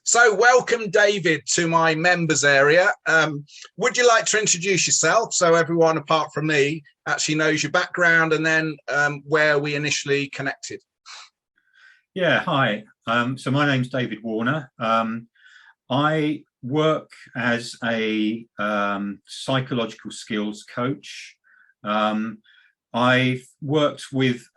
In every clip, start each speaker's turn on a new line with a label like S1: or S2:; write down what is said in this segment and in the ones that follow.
S1: So welcome, David, to my members area. Would you like to introduce yourself so everyone apart from me actually knows your background and then where we initially connected?
S2: Yeah, hi. So my name's David Warner. I work as a psychological skills coach. I've worked with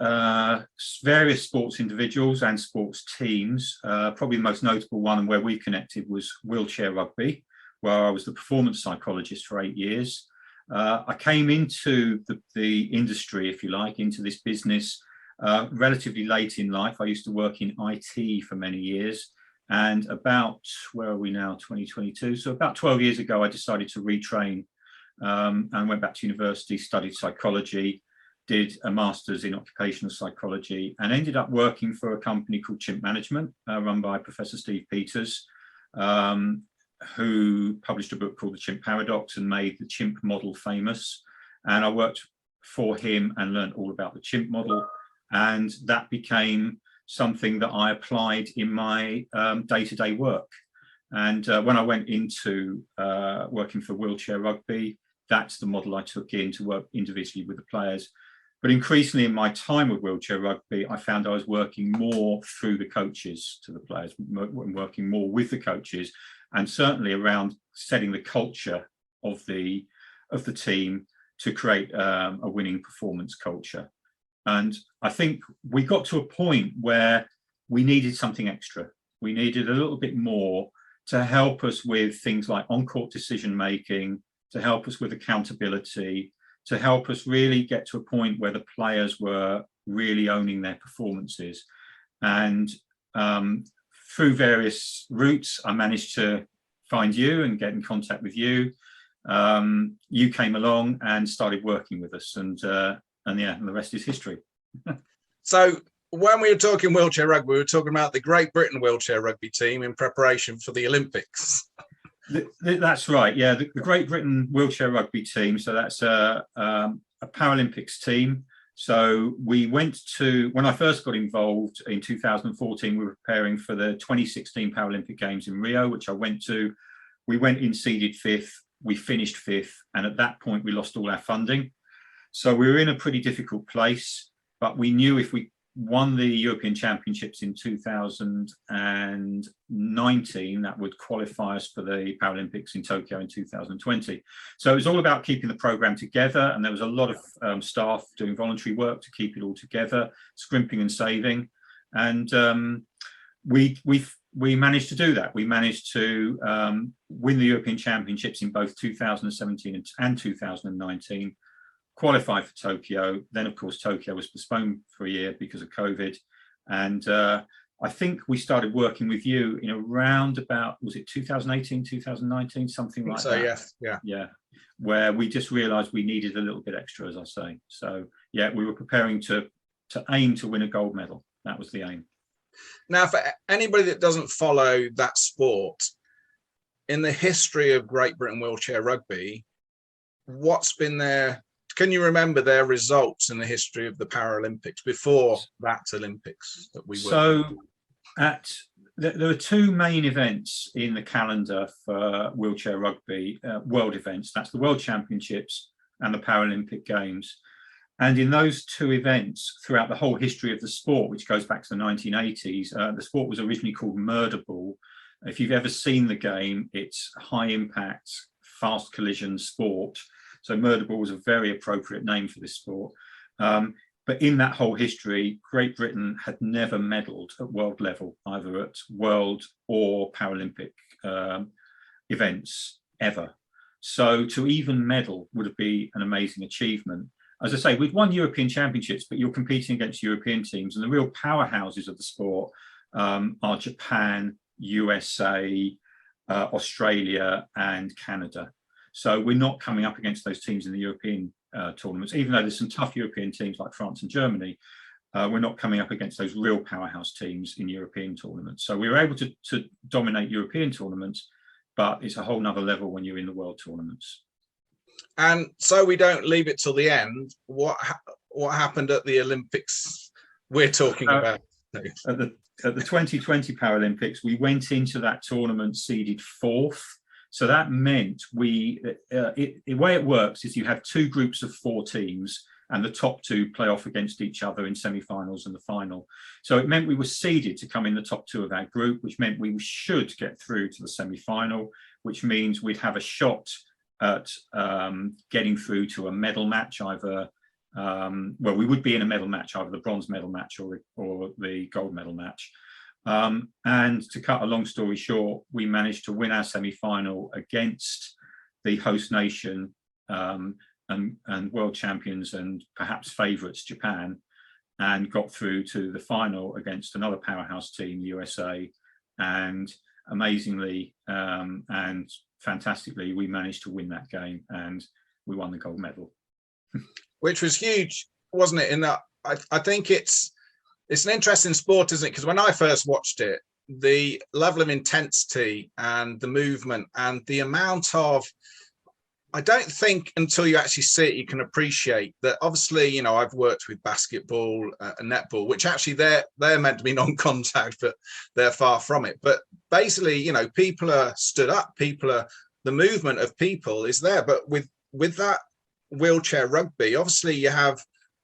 S2: various sports individuals and sports teams. Probably the most notable one and where we connected was wheelchair rugby, where I was the performance psychologist for 8 years. I came into the industry, if you like, into this business relatively late in life. I used to work in IT for many years. And about, where are we now, 2022? So about 12 years ago, I decided to retrain and went back to university, studied psychology, did a master's in occupational psychology, and ended up working for a company called Chimp Management, run by Professor Steve Peters, who published a book called The Chimp Paradox and made the chimp model famous. And I worked for him and learned all about the chimp model. And that became something that I applied in my day-to-day work. And when I went into working for wheelchair rugby, that's the model I took in to work individually with the players. But increasingly in my time with wheelchair rugby, I found I was working more through the coaches to the players, working more with the coaches, and certainly around setting the culture of the team to create a winning performance culture. And I think we got to a point where we needed something extra. We needed a little bit more to help us with things like on-court decision-making, to help us with accountability, to help us really get to a point where the players were really owning their performances. And through various routes, I managed to find you and get in contact with you. You came along and started working with us, and the rest is history.
S1: So when we were talking wheelchair rugby, we were talking about the Great Britain wheelchair rugby team in preparation for the Olympics.
S2: That's right. Yeah, the Great Britain wheelchair rugby team. So that's a Paralympics team. So we went to, when I first got involved in 2014, we were preparing for the 2016 Paralympic Games in Rio, which I went to. We went in seeded 5th, we finished 5th, and at that point we lost all our funding. So we were in a pretty difficult place, but we knew if we won the European Championships in 2019, that would qualify us for the Paralympics in Tokyo in 2020. So it was all about keeping the program together, and there was a lot of staff doing voluntary work to keep it all together, scrimping and saving. And we managed to do that. We managed to win the European Championships in both 2017 and 2019. Qualify for Tokyo. Then, of course, Tokyo was postponed for a year because of COVID. And I think we started working with you in around about, was it 2018, 2019, something like that? Yeah. Where we just realized we needed a little bit extra, as I say. So, yeah, we were preparing to aim to win a gold medal. That was the aim.
S1: Now, for anybody that doesn't follow that sport, in the history of Great Britain wheelchair rugby, what's been their, can you remember their results in the history of the Paralympics before that Olympics that we were?
S2: So there are two main events in the calendar for wheelchair rugby, world events. That's the World Championships and the Paralympic Games. And in those two events, throughout the whole history of the sport, which goes back to the 1980s, the sport was originally called murder ball. If you've ever seen the game, it's high impact, fast collision sport. So murder ball was a very appropriate name for this sport. But in that whole history, Great Britain had never medalled at world level, either at world or Paralympic events ever. So to even medal would be an amazing achievement. As I say, we'd won European Championships, but you're competing against European teams, and the real powerhouses of the sport are Japan, USA, Australia, and Canada. So we're not coming up against those teams in the European tournaments, even though there's some tough European teams like France and Germany. We're not coming up against those real powerhouse teams in European tournaments. So we were able to dominate European tournaments, but it's a whole nother level when you're in the world tournaments.
S1: And so we don't leave it till the end. What happened at the Olympics we're talking about?
S2: At at the 2020 Paralympics, we went into that tournament seeded 4th. So that meant the way it works is you have 2 groups of 4 teams, and the top 2 play off against each other in semi-finals and the final. So it meant we were seeded to come in the top 2 of our group, which meant we should get through to the semi-final, which means we'd have a shot at getting through to a medal match, either, well, we would be in a medal match, either the bronze medal match or the gold medal match. And to cut a long story short, we managed to win our semi-final against the host nation, and world champions and perhaps favourites, Japan, and got through to the final against another powerhouse team, USA. And amazingly and fantastically, we managed to win that game, and we won the gold medal.
S1: Which was huge, wasn't it? In that, I think it's an interesting sport, isn't it? Because when I first watched it, the level of intensity and the movement and the amount of, I don't think until you actually see it, you can appreciate that. Obviously, you know, I've worked with basketball and netball, which actually they're meant to be non-contact, but they're far from it. But basically, you know, people are stood up, the movement of people is there. But with that wheelchair rugby, obviously you have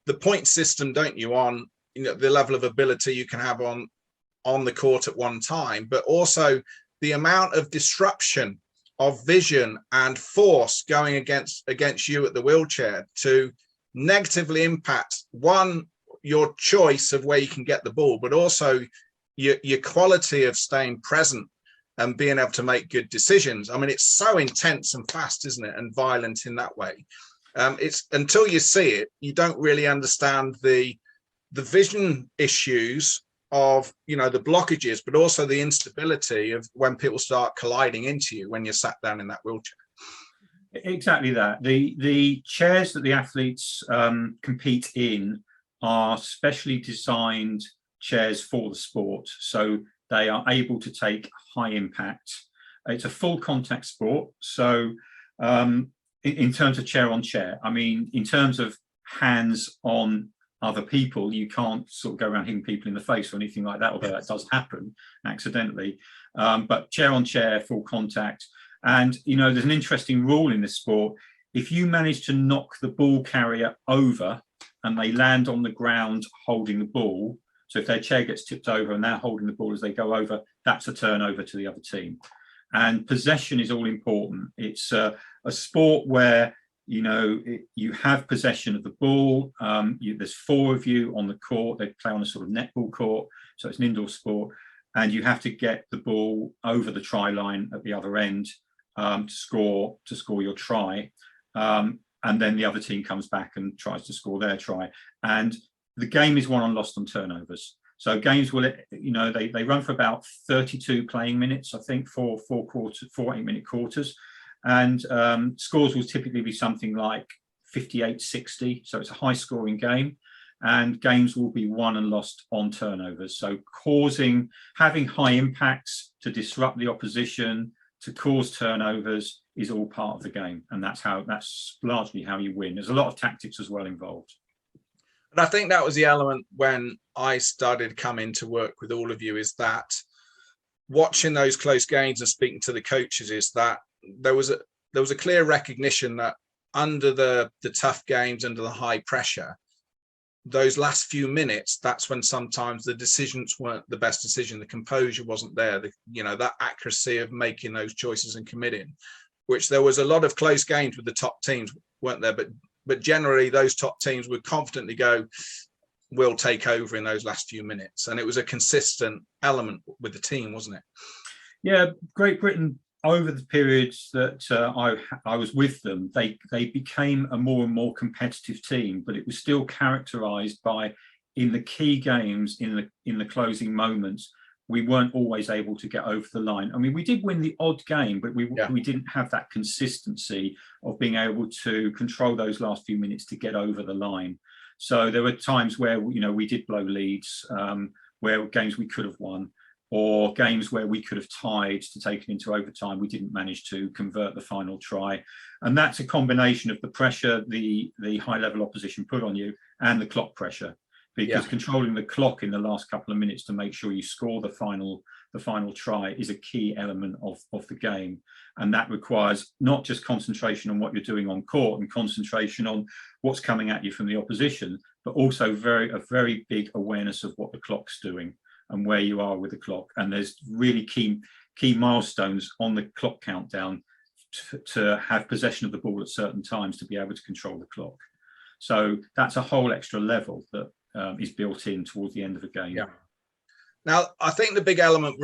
S1: the point system, don't you, on, you know, the level of ability you can have on the court at one time, but also the amount of disruption of vision and force going against you at the wheelchair to negatively impact, one, your choice of where you can get the ball, but also your quality of staying present and being able to make good decisions. I mean, it's so intense and fast, isn't it? And violent in that way. It's until you see it, you don't really understand the vision issues of, you know, the blockages, but also the instability of when people start colliding into you when you're sat down in that wheelchair.
S2: Exactly that. The chairs that the athletes compete in are specially designed chairs for the sport, so they are able to take high impact. It's a full contact sport, so in terms of chair on chair, I mean, in terms of hands on other people, you can't sort of go around hitting people in the face or anything like that, although that does happen accidentally. But chair on chair, full contact. And, you know, there's an interesting rule in this sport. If you manage to knock the ball carrier over and they land on the ground holding the ball, so if their chair gets tipped over and they're holding the ball as they go over, that's a turnover to the other team. And possession is all important. It's a sport where, you know, you have possession of the ball. There's 4 of you on the court. They play on a sort of netball court, so it's an indoor sport, and you have to get the ball over the try line at the other end to score your try, and then the other team comes back and tries to score their try. And the game is won on lost on turnovers. So games will, you know, they run for about 32 playing minutes, I think, for 4 8-minute quarters. And scores will typically be something like 58-60. So it's a high scoring game, and games will be won and lost on turnovers. So having high impacts to disrupt the opposition, to cause turnovers is all part of the game. And that's largely how you win. There's a lot of tactics as well involved.
S1: And I think that was the element when I started coming to work with all of you, is that watching those close games and speaking to the coaches, is that there was a clear recognition that under the tough games, under the high pressure, those last few minutes, that's when sometimes the decisions weren't the best decision. The composure wasn't there. That accuracy of making those choices and committing, which there was a lot of close games with the top teams, weren't there? But generally those top teams would confidently go, we'll take over in those last few minutes. And it was a consistent element with the team, wasn't it?
S2: Yeah, Great Britain, over the periods that I was with them, they became a more and more competitive team, but it was still characterised by, in the key games, in the closing moments, we weren't always able to get over the line. I mean, we did win the odd game, but we didn't have that consistency of being able to control those last few minutes to get over the line. So there were times where, you know, we did blow leads, where games we could have won, or games where we could have tied to take it into overtime. We didn't manage to convert the final try. And that's a combination of the pressure the high level opposition put on you and the clock pressure. because controlling the clock in the last couple of minutes to make sure you score the final try is a key element of the game. And that requires not just concentration on what you're doing on court and concentration on what's coming at you from the opposition, but also a very big awareness of what the clock's doing and where you are with the clock. And there's really key milestones on the clock countdown to have possession of the ball at certain times to be able to control the clock. So that's a whole extra level that is built in towards the end of a game.
S1: Yeah. Now, I think the big element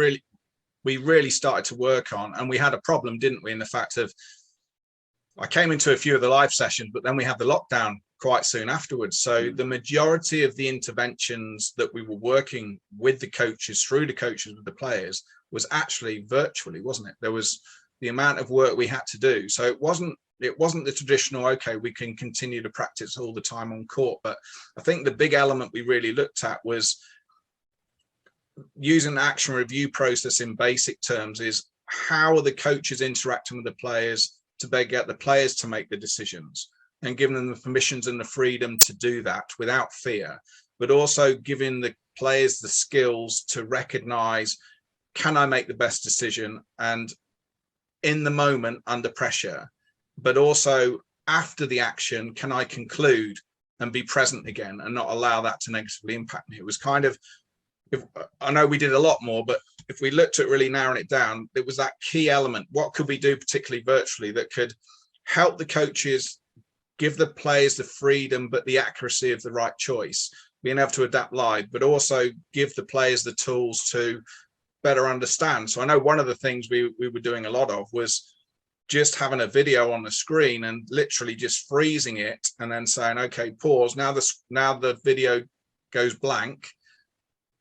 S1: we really started to work on, and we had a problem, didn't we, in the fact of, I came into a few of the live sessions, but then we had the lockdown quite soon afterwards. So the majority of the interventions that we were working with the coaches, through the coaches, with the players, was actually virtually, wasn't it? There was the amount of work we had to do. So it wasn't the traditional, okay, we can continue to practice all the time on court. But I think the big element we really looked at was using the action review process in basic terms, is how are the coaches interacting with the players to get the players to make the decisions, and giving them the permissions and the freedom to do that without fear, but also giving the players the skills to recognize, can I make the best decision, and in the moment under pressure, but also after the action, can I conclude and be present again and not allow that to negatively impact me? It was kind of, I know we did a lot more, but if we looked at really narrowing it down, it was that key element. What could we do, particularly virtually, that could help the coaches, give the players the freedom, but the accuracy of the right choice, being able to adapt live, but also give the players the tools to better understand. So I know one of the things we were doing a lot of was just having a video on the screen and literally just freezing it and then saying, okay, pause. Now the video goes blank.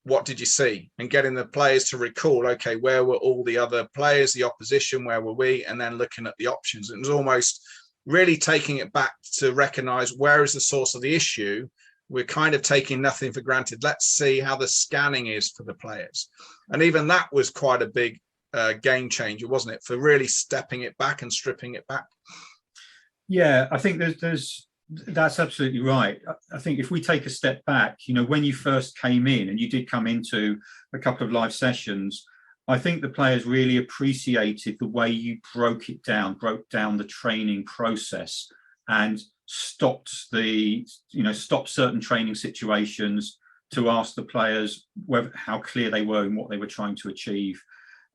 S1: What did you see? And getting the players to recall, okay, where were all the other players, the opposition, where were we? And then looking at the options. It was almost really taking it back to recognize, where is the source of the issue? We're kind of taking nothing for granted. Let's see how the scanning is for the players. And even that was quite a big game changer, wasn't it? For really stepping it back and stripping it back.
S2: Yeah, I think that's absolutely right. I think if we take a step back, when you first came in, and you did come into a couple of live sessions, I think the players really appreciated the way you broke down the training process and stopped certain training situations to ask the players how clear they were in what they were trying to achieve,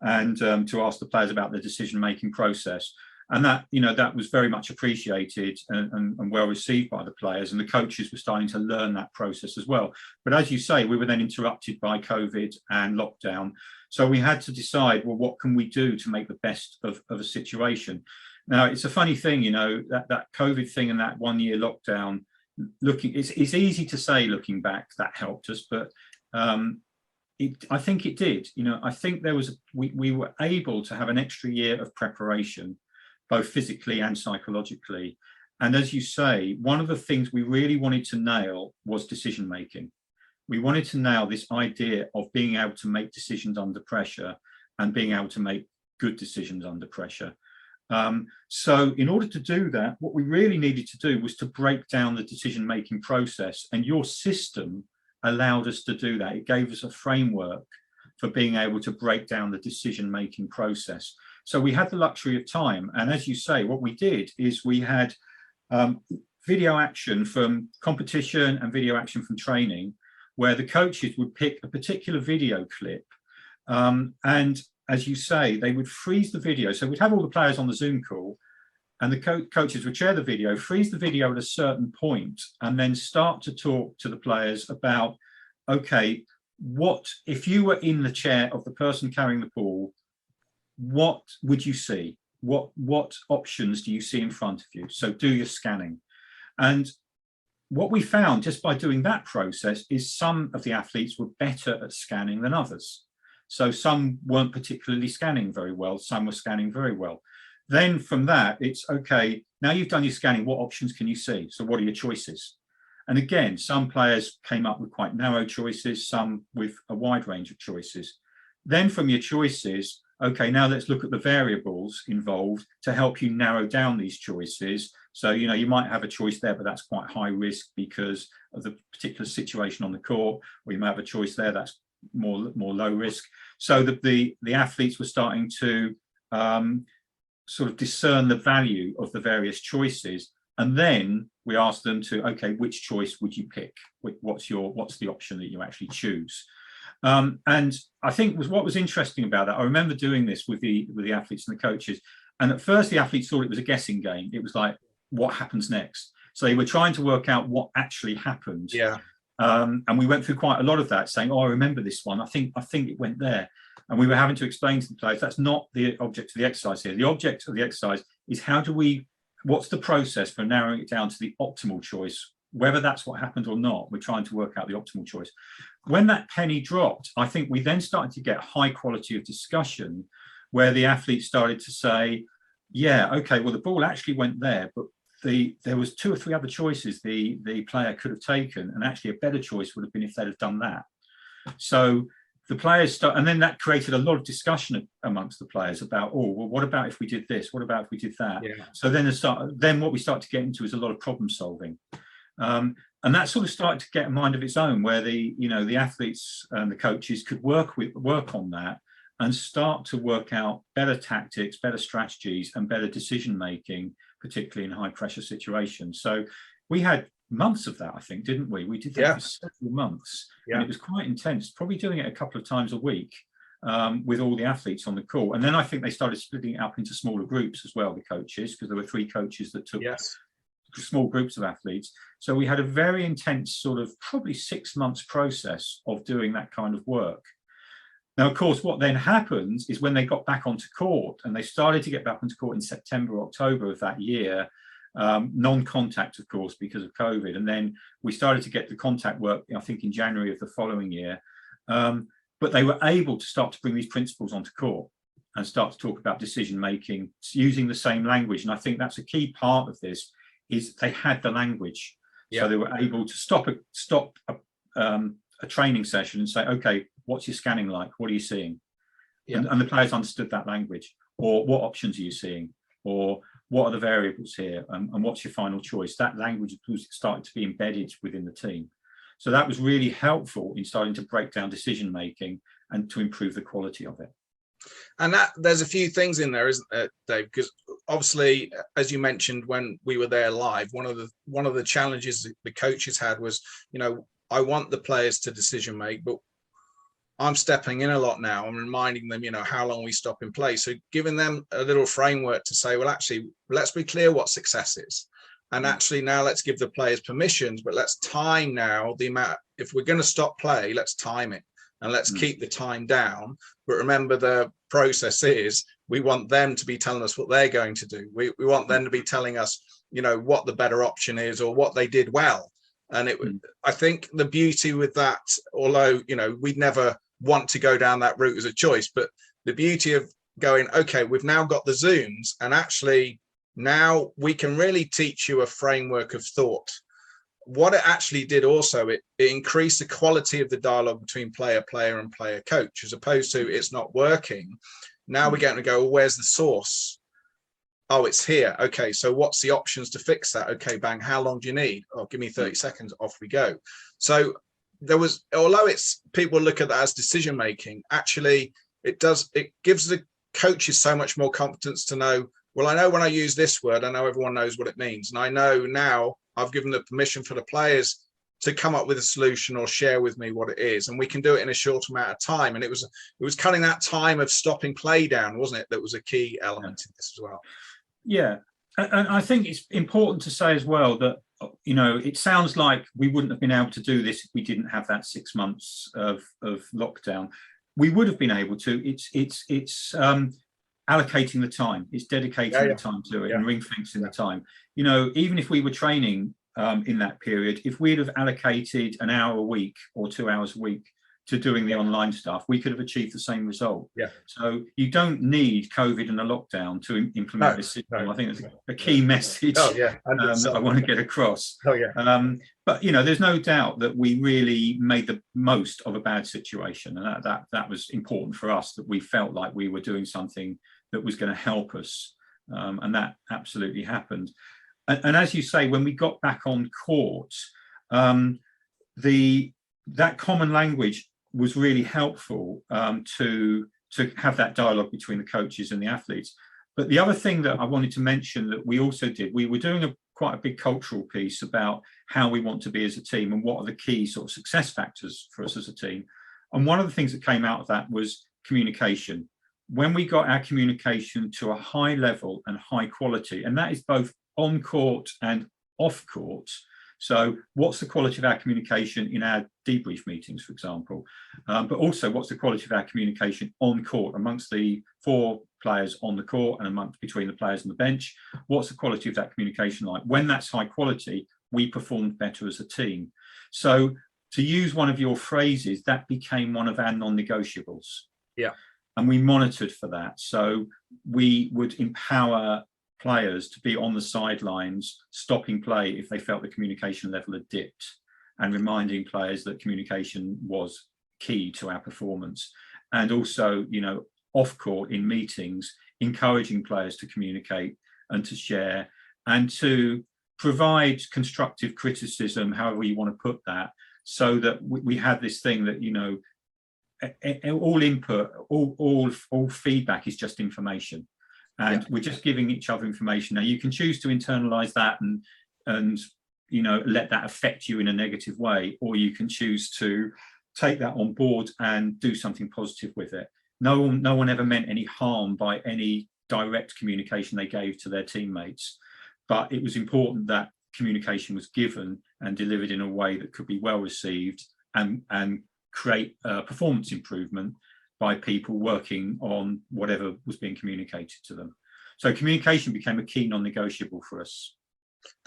S2: and to ask the players about the decision-making process. And that was very much appreciated and well received by the players, and the coaches were starting to learn that process as well. But as you say, we were then interrupted by COVID and lockdown. So we had to decide, well, what can we do to make the best of a situation? Now, it's a funny thing, that COVID thing and that 1 year lockdown, it's easy to say looking back that helped us, but I think it did. I think we were able to have an extra year of preparation, both physically and psychologically. And as you say, one of the things we really wanted to nail was decision making. We wanted to nail this idea of being able to make decisions under pressure and being able to make good decisions under pressure. So in order to do that, what we really needed to do was to break down the decision making process, and your system allowed us to do that. It gave us a framework for being able to break down the decision making process. So we had the luxury of time. And as you say, what we did is we had video action from competition and video action from training, where the coaches would pick a particular video clip. And as you say, they would freeze the video. So we'd have all the players on the Zoom call, and the coaches would share the video, freeze the video at a certain point, and then start to talk to the players about, okay, what if you were in the chair of the person carrying the ball, what would you see? What options do you see in front of you? So do your scanning. And what we found just by doing that process is some of the athletes were better at scanning than others. So some weren't particularly scanning very well, some were scanning very well. Then from that, it's okay, now you've done your scanning, what options can you see? So what are your choices? And again, some players came up with quite narrow choices, some with a wide range of choices. Then from your choices, okay, now let's look at the variables involved to help you narrow down these choices. So, you know, you might have a choice there, but that's quite high risk because of the particular situation on the court, or you might have a choice there that's more low risk. So the athletes were starting to sort of discern the value of the various choices. And then we asked them to, okay, which choice would you pick? What's the option that you actually choose? And I think what was interesting about that, I remember doing this with the athletes and the coaches. And at first the athletes thought it was a guessing game. It was like, what happens next? So they were trying to work out what actually happened.
S1: Yeah.
S2: And we went through quite a lot of that, saying, oh, I remember this one. I think it went there. And we were having to explain to the players, that's not the object of the exercise here. The object of the exercise is what's the process for narrowing it down to the optimal choice, whether that's what happened or not. We're trying to work out the optimal choice. When that penny dropped, I think we then started to get high quality of discussion where the athletes started to say, yeah, okay, well, the ball actually went there, but there was 2 or 3 other choices the player could have taken, and actually a better choice would have been if they'd have done that. So the players and then that created a lot of discussion amongst the players about, oh, well, what about if we did this? What about if we did that?
S1: Yeah.
S2: So then what we start to get into is a lot of problem solving. And that sort of started to get a mind of its own, where the athletes and the coaches could work on that and start to work out better tactics, better strategies, and better decision making, particularly in high pressure situations. So we had months of that, I think, didn't we? We did that for several months, and it was quite intense, probably doing it a couple of times a week with all the athletes on the court. And then I think they started splitting it up into smaller groups as well, the coaches, because there were 3 coaches that took small groups of athletes. So we had a very intense sort of probably 6 months process of doing that kind of work. Now, of course, what then happens is when they got back onto court, and they started to get back onto court in September, October of that year, non-contact, of course, because of COVID. And then we started to get the contact work, I think, in January of the following year. But they were able to start to bring these principles onto court and start to talk about decision making using the same language. And I think that's a key part of this, is they had the language. So they were able to stop a training session and say, okay, what's your scanning like? What are you seeing? And the players understood that language. Or what options are you seeing? Or what are the variables here? And what's your final choice? That language was starting to be embedded within the team. So that was really helpful in starting to break down decision making and to improve the quality of it.
S1: And that there's a few things in there, isn't there, Dave? Because obviously, as you mentioned when we were there live, one of the challenges the coaches had was, you know, I want the players to decision make, but I'm stepping in a lot now. I'm reminding them, you know, how long we stop in play. So giving them a little framework to say, well, actually, let's be clear what success is. And actually now let's give the players permissions, but let's time now the amount. If we're going to stop play, let's time it and let's keep the time down. But remember, the process is we want them to be telling us what they're going to do. We want them to be telling us, you know, what the better option is or what they did well. And I think the beauty with that, although, you know, we'd never want to go down that route as a choice, but the beauty of going, okay, we've now got the Zooms, and actually now we can really teach you a framework of thought. What it actually did also, it increased the quality of the dialogue between player and player coach, as opposed to it's not working. Now we're going to go, well, where's the source? Oh, it's here. Okay, so what's the options to fix that? Okay, bang, how long do you need? Oh, give me 30 seconds, off we go. So there was, although it's people look at that as decision making, actually it gives the coaches so much more confidence to know, well, I know when I use this word, I know everyone knows what it means. And I know now I've given the permission for the players to come up with a solution or share with me what it is. And we can do it in a short amount of time. And it was cutting that time of stopping play down, wasn't it? That was a key element in this as well.
S2: Yeah. And I think it's important to say as well that, you know, it sounds like we wouldn't have been able to do this if we didn't have that 6 months of lockdown. We would have been able to. It's allocating the time. It's dedicating the time to it and ring fencing the time. You know, even if we were training in that period, if we'd have allocated an hour a week or 2 hours a week to doing the online stuff, we could have achieved the same result.
S1: Yeah.
S2: So you don't need COVID and a lockdown to implement this system. I think that's a key message
S1: that
S2: I want to get across. But there's no doubt that we really made the most of a bad situation, and that was important for us, that we felt like we were doing something that was going to help us, and that absolutely happened. And as you say, when we got back on court, that common language was really helpful to have that dialogue between the coaches and the athletes. But the other thing that I wanted to mention that we also did, we were doing quite a big cultural piece about how we want to be as a team and what are the key sort of success factors for us as a team. And one of the things that came out of that was communication. When we got our communication to a high level and high quality, and that is both on court and off court. So what's the quality of our communication in our debrief meetings, for example, but also what's the quality of our communication on court amongst the 4 players on the court and between the players on the bench? What's the quality of that communication like? When that's high quality, we performed better as a team. So to use one of your phrases, that became one of our non-negotiables.
S1: Yeah.
S2: And we monitored for that. So we would empower players to be on the sidelines, stopping play if they felt the communication level had dipped, and reminding players that communication was key to our performance. And also, off court in meetings, encouraging players to communicate and to share and to provide constructive criticism, however you want to put that, so that we had this thing that, all input, all feedback is just information. And we're just giving each other information. Now, you can choose to internalize that and let that affect you in a negative way, or you can choose to take that on board and do something positive with it. No one ever meant any harm by any direct communication they gave to their teammates, but it was important that communication was given and delivered in a way that could be well received and create performance improvement by people working on whatever was being communicated to them. So communication became a key non-negotiable for us.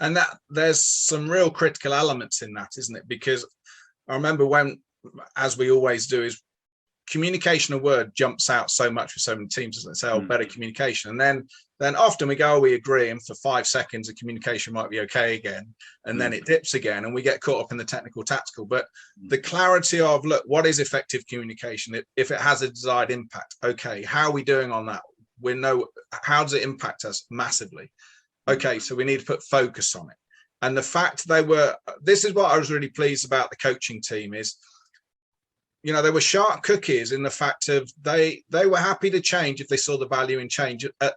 S1: And that there's some real critical elements in that, isn't it? Because I remember when, as we always do, is communication a word jumps out so much for so many teams, doesn't it? Say, oh, better communication. And then often we go, oh, we agree, and for 5 seconds the communication might be okay again, and then it dips again, and we get caught up in the technical tactical. But the clarity of, look, what is effective communication? If it has a desired impact, okay, how are we doing on that? We know, how does it impact us? Massively. Okay, so we need to put focus on it. And the fact this is what I was really pleased about the coaching team is, they were sharp cookies in the fact of they were happy to change if they saw the value in change at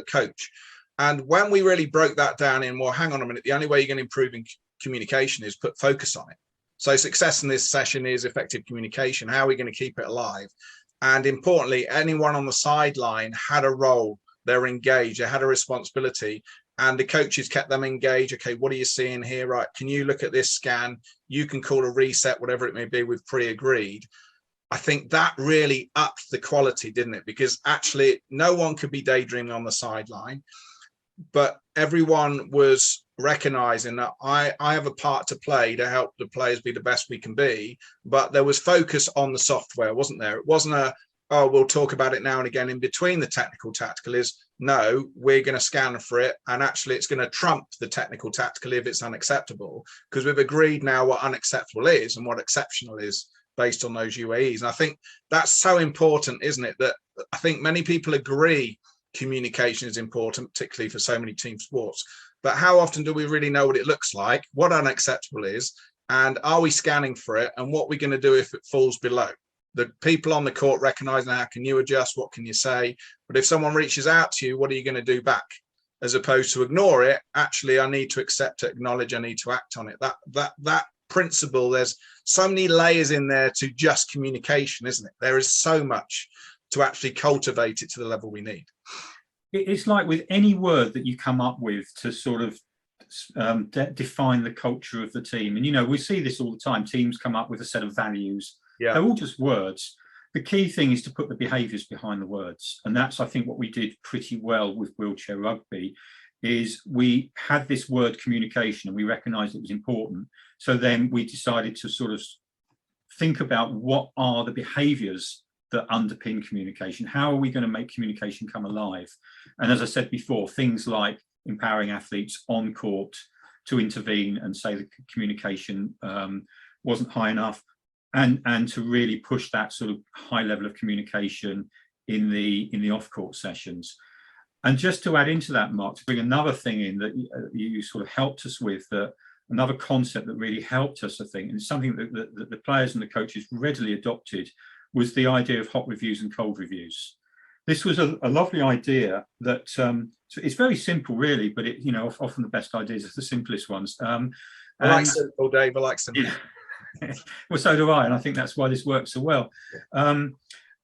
S1: coach. And when we really broke that down in, well, hang on a minute, the only way you're going to improve in communication is put focus on it. So success in this session is effective communication. How are we going to keep it alive? And importantly, anyone on the sideline had a role. They're engaged. They had a responsibility. And the coaches kept them engaged. Okay, what are you seeing here? Right, can you look at this scan? You can call a reset, whatever it may be, we've pre-agreed. I think that really upped the quality, didn't it? Because actually no one could be daydreaming on the sideline, but everyone was recognizing that I have a part to play to help the players be the best we can be. But there was focus on the software, wasn't there? It wasn't we'll talk about it now and again in between the technical tactical. Is no, we're going to scan for it, and actually it's going to trump the technical tactical if it's unacceptable, because we've agreed now what unacceptable is and what exceptional is based on those UAEs. And I think that's so important, isn't it? That I think many people agree communication is important, particularly for so many team sports. But how often do we really know what it looks like, what unacceptable is, and are we scanning for it, and what we're going to do if it falls below? The people on the court recognizing how can you adjust, what can you say? But if someone reaches out to you, what are you going to do back? As opposed to ignore it, actually, I need to accept it, acknowledge, I need to act on it. That principle, there's so many layers in there to just communication, isn't it? There is so much to actually cultivate it to the level we need.
S2: It's like with any word that you come up with to sort of define the culture of the team. And, we see this all the time. Teams come up with a set of values. Yeah. They're all just words. The key thing is to put the behaviours behind the words. And that's, I think, what we did pretty well with wheelchair rugby, is we had this word communication and we recognised it was important. So then we decided to sort of think about what are the behaviors that underpin communication. How are we going to make communication come alive? And as I said before, things like empowering athletes on court to intervene and say the communication wasn't high enough, and to really push that sort of high level of communication in the off-court sessions. And just to add into that, Mark, to bring another thing in that you sort of helped us with, another concept that really helped us, I think, and something that the players and the coaches readily adopted, was the idea of hot reviews and cold reviews. This was a lovely idea that so it's very simple, really, but it, often the best ideas are the simplest ones.
S1: I like simple, Dave. I like simple.
S2: Yeah. Well, so do I, and I think that's why this works so well. And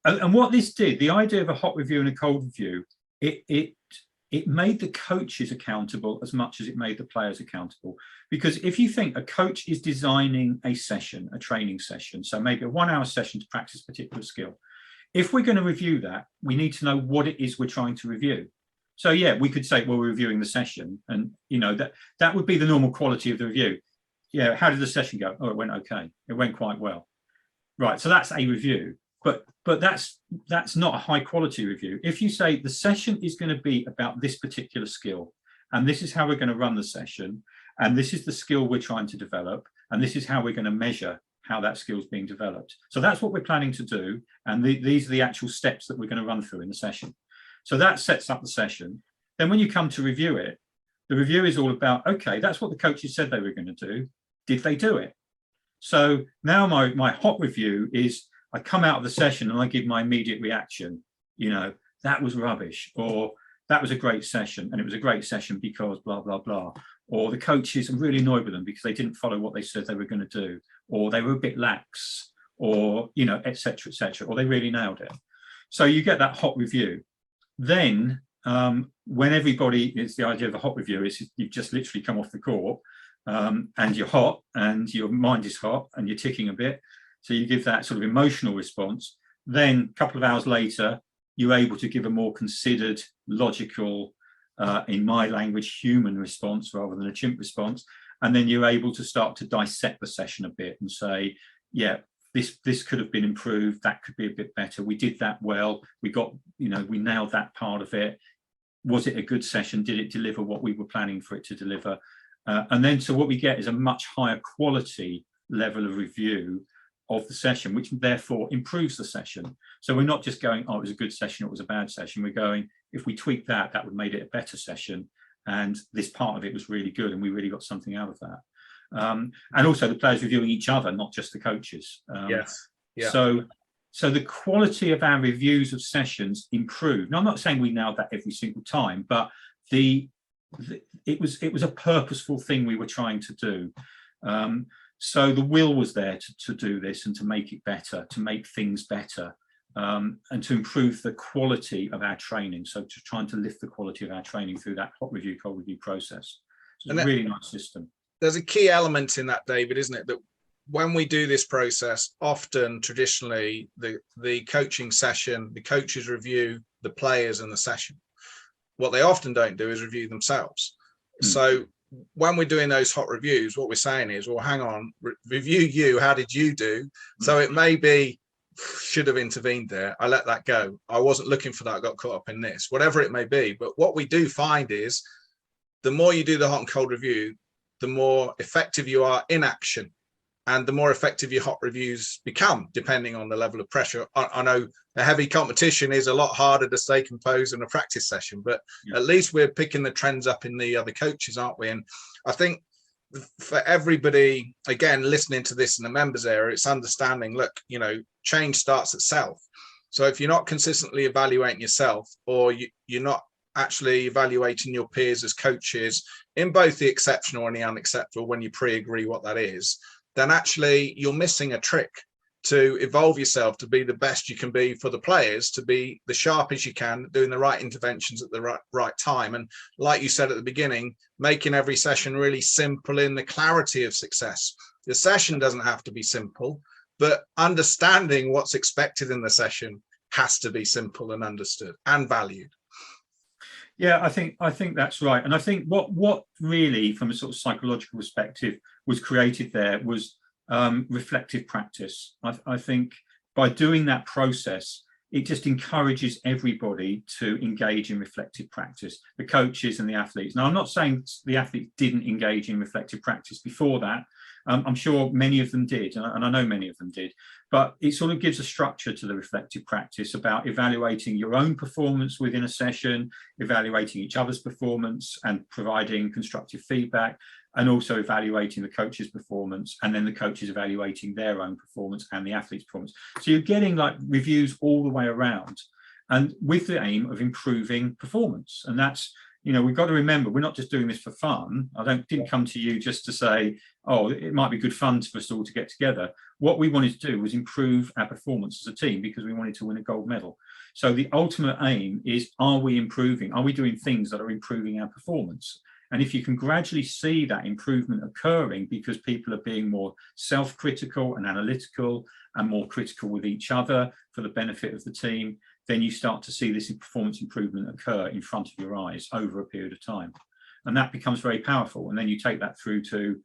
S2: what this did, the idea of a hot review and a cold review, it made the coaches accountable as much as it made the players accountable. Because if you think a coach is designing a session, a training session, so maybe a 1 hour session to practice a particular skill, if we're going to review that, we need to know what it is we're trying to review. So yeah, we could say, well, we're reviewing the session, and that would be the normal quality of the review. Yeah, how did the session go? Oh, it went okay. It went quite well. Right, so that's a review. But that's not a high quality review. If you say the session is going to be about this particular skill, and this is how we're going to run the session, and this is the skill we're trying to develop, and this is how we're going to measure how that skill is being developed. So that's what we're planning to do, and these are the actual steps that we're going to run through in the session. So that sets up the session. Then when you come to review it, the review is all about, okay, that's what the coaches said they were going to do. Did they do it? So now my hot review is, I come out of the session and I give my immediate reaction, that was rubbish, or that was a great session, and it was a great session because blah, blah, blah. Or the coaches, I'm really annoyed with them because they didn't follow what they said they were going to do, or they were a bit lax, or, et cetera, or they really nailed it. So you get that hot review. Then when everybody, it's the idea of a hot review is you've just literally come off the court and you're hot and your mind is hot and you're ticking a bit. So you give that sort of emotional response. Then a couple of hours later, you're able to give a more considered, logical, in my language, human response rather than a chimp response. And then you're able to start to dissect the session a bit and say, yeah, this could have been improved. That could be a bit better. We did that well. We got, we nailed that part of it. Was it a good session? Did it deliver what we were planning for it to deliver? And then so what we get is a much higher quality level of review of the session, which therefore improves the session. So we're not just going, oh, it was a good session, it was a bad session. We're going, if we tweak that, that would made it a better session. And this part of it was really good, and we really got something out of that. And also the players reviewing each other, not just the coaches.
S1: Yes. Yeah.
S2: So the quality of our reviews of sessions improved. Now, I'm not saying we nailed that every single time, but it was a purposeful thing we were trying to do. So the will was there to do this and to make it better, to make things better, and to improve the quality of our training. So to trying to lift the quality of our training through that hot review, cold review process. So it's a really nice system.
S1: There's a key element in that, David, isn't it? That when we do this process, often traditionally the coaching session, the coaches review the players in the session. What they often don't do is review themselves. So when we're doing those hot reviews, what we're saying is, well, hang on, review you, how did you do? So it may be, should have intervened there, I let that go, I wasn't looking for that, I got caught up in this, whatever it may be. But what we do find is the more you do the hot and cold review, the more effective you are in action, and the more effective your hot reviews become, depending on the level of pressure. I know a heavy competition is a lot harder to stay composed in a practice session, but at least we're picking the trends up in the other coaches, aren't we? And I think for everybody, again, listening to this in the members area, it's understanding, look, change starts at self. So if you're not consistently evaluating yourself, or you're not actually evaluating your peers as coaches in both the exceptional and the unacceptable, when you pre-agree what that is, then actually you're missing a trick to evolve yourself to be the best you can be for the players, to be the sharpest you can, doing the right interventions at the right time. And like you said at the beginning, making every session really simple in the clarity of success. The session doesn't have to be simple, but understanding what's expected in the session has to be simple and understood and valued.
S2: Yeah, I think that's right. And I think what really, from a sort of psychological perspective, was created there was reflective practice. I think by doing that process, it just encourages everybody to engage in reflective practice, the coaches and the athletes. Now, I'm not saying the athletes didn't engage in reflective practice before that. I'm sure many of them did, and I know many of them did, but it sort of gives a structure to the reflective practice about evaluating your own performance within a session, evaluating each other's performance and providing constructive feedback, and also evaluating the coach's performance, and then the coaches evaluating their own performance and the athlete's performance. So you're getting like reviews all the way around, and with the aim of improving performance. And that's, you know, we've got to remember, we're not just doing this for fun. Didn't come to you just to say, oh, it might be good fun for us all to get together. What we wanted to do was improve our performance as a team because we wanted to win a gold medal. So the ultimate aim is, are we improving? Are we doing things that are improving our performance? And if you can gradually see that improvement occurring because people are being more self-critical and analytical and more critical with each other for the benefit of the team, then you start to see this performance improvement occur in front of your eyes over a period of time. And that becomes very powerful. And then you take that through to,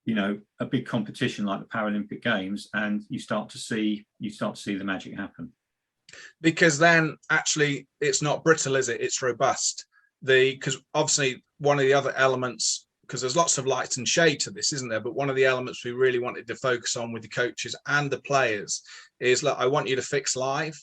S2: you know, a big competition like the Paralympic Games, and you start to see the magic happen.
S1: Because then actually it's not brittle, is it? It's robust. Because obviously one of the other elements, because there's lots of light and shade to this, isn't there? But one of the elements we really wanted to focus on with the coaches and the players is, look, I want you to fix live.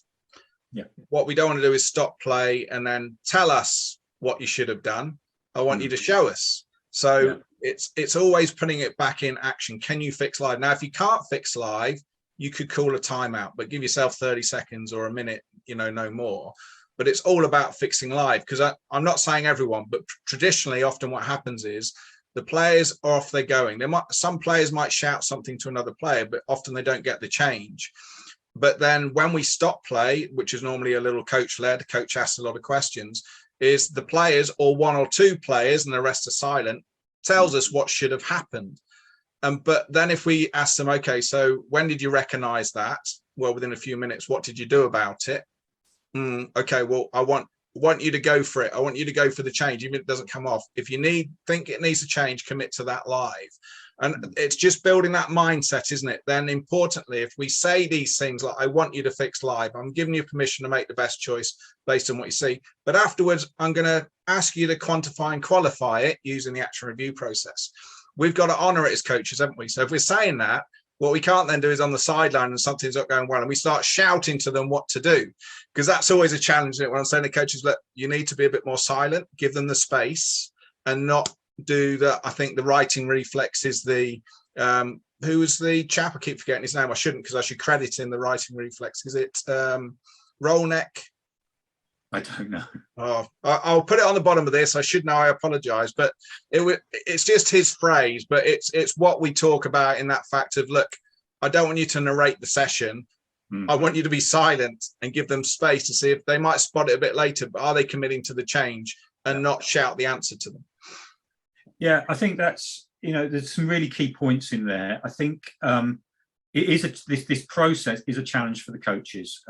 S2: Yeah.
S1: What we don't want to do is stop play and then tell us what you should have done. I want you to show us. So it's always putting it back in action. Can you fix live? Now, if you can't fix live, you could call a timeout, but give yourself 30 seconds or a minute, you know, no more. But it's all about fixing live, because I'm not saying everyone, but traditionally, often what happens is the players are off, they're going. Some players might shout something to another player, but often they don't get the change. But then when we stop play, which is normally a little coach-led, coach asks a lot of questions, is the players, or one or two players, and the rest are silent, tells us what should have happened. But then if we ask them, okay, so when did you recognize that? Well, within a few minutes. What did you do about it? Okay, well, I want you to go for it. I want you to go for the change, even if it doesn't come off. If you think it needs to change, commit to that live. And it's just building that mindset, isn't it? Then importantly, if we say these things like, I want you to fix live, I'm giving you permission to make the best choice based on what you see. But afterwards, I'm going to ask you to quantify and qualify it using the action review process. We've got to honor it as coaches, haven't we? So if we're saying that, what we can't then do is on the sideline and something's not going well and we start shouting to them what to do, because that's always a challenge. When I'm saying to coaches, look, you need to be a bit more silent, give them the space and not do that. I think the writing reflex is the, who was the chap? I keep forgetting his name. I shouldn't, because I should credit him the writing reflex. Is it Rolneck?
S2: I don't know.
S1: Oh, I'll put it on the bottom of this. I should know. I apologize, but it's just his phrase. But it's what we talk about in that fact of, look, I don't want you to narrate the session. I want you to be silent and give them space to see if they might spot it a bit later, but are they committing to the change and not shout the answer to them?
S2: Yeah, I think that's, you know, there's some really key points in there. I think it is this process is a challenge for the coaches.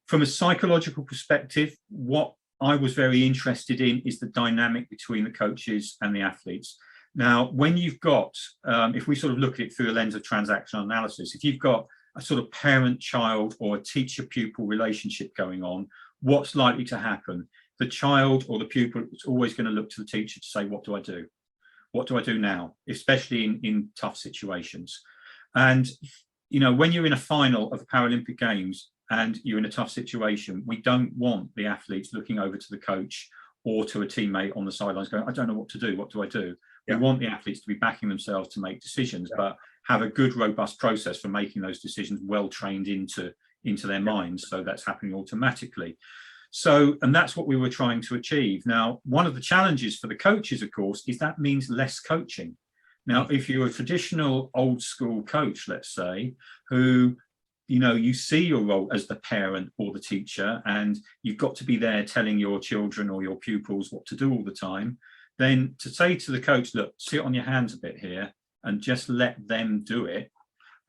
S2: From a psychological perspective, what I was very interested in is the dynamic between the coaches and the athletes. Now, when you've got, if we sort of look at it through a lens of transactional analysis, if you've got a sort of parent-child or a teacher-pupil relationship going on, what's likely to happen? The child or the pupil is always going to look to the teacher to say, what do I do? What do I do now? Especially in tough situations. And, you know, when you're in a final of the Paralympic Games and you're in a tough situation, we don't want the athletes looking over to the coach or to a teammate on the sidelines going, I don't know what to do. What do I do? Yeah. We want the athletes to be backing themselves to make decisions, but have a good, robust process for making those decisions well trained into their minds. So that's happening automatically. So, and that's what we were trying to achieve. Now, one of the challenges for the coaches, of course, is that means less coaching. Now, if you're a traditional old school coach, let's say, who, you know, you see your role as the parent or the teacher, and you've got to be there telling your children or your pupils what to do all the time, then to say to the coach, look, sit on your hands a bit here and just let them do it,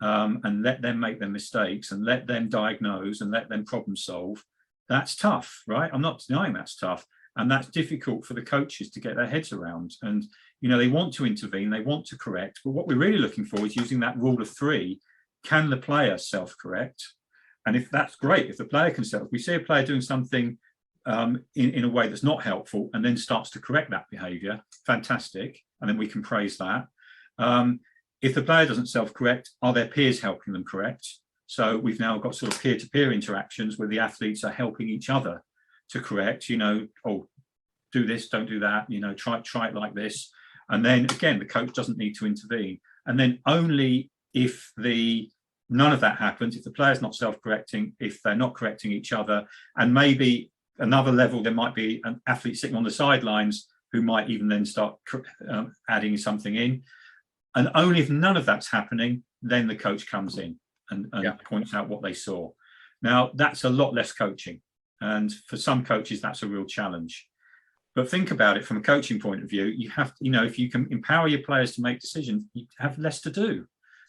S2: and let them make their mistakes and let them diagnose and let them problem solve, that's tough, right? I'm not denying that's tough. And that's difficult for the coaches to get their heads around. And, you know, they want to intervene, they want to correct, but what we're really looking for is using that rule of three. Can the player self-correct? And if that's great, if the player can self, we see a player doing something in a way that's not helpful and then starts to correct that behavior, fantastic. And then we can praise that. If the player doesn't self-correct, are their peers helping them correct? So we've now got sort of peer-to-peer interactions where the athletes are helping each other to correct, you know, oh, do this, don't do that, you know, try it like this. And then again, the coach doesn't need to intervene. And then only if none of that happens, if the player's not self-correcting, if they're not correcting each other, and maybe another level, there might be an athlete sitting on the sidelines who might even then start adding something in. And only if none of that's happening, then the coach comes in and points out what they saw. Now, that's a lot less coaching. And for some coaches, that's a real challenge. But think about it from a coaching point of view. You have, you know, if you can empower your players to make decisions, you have less to do.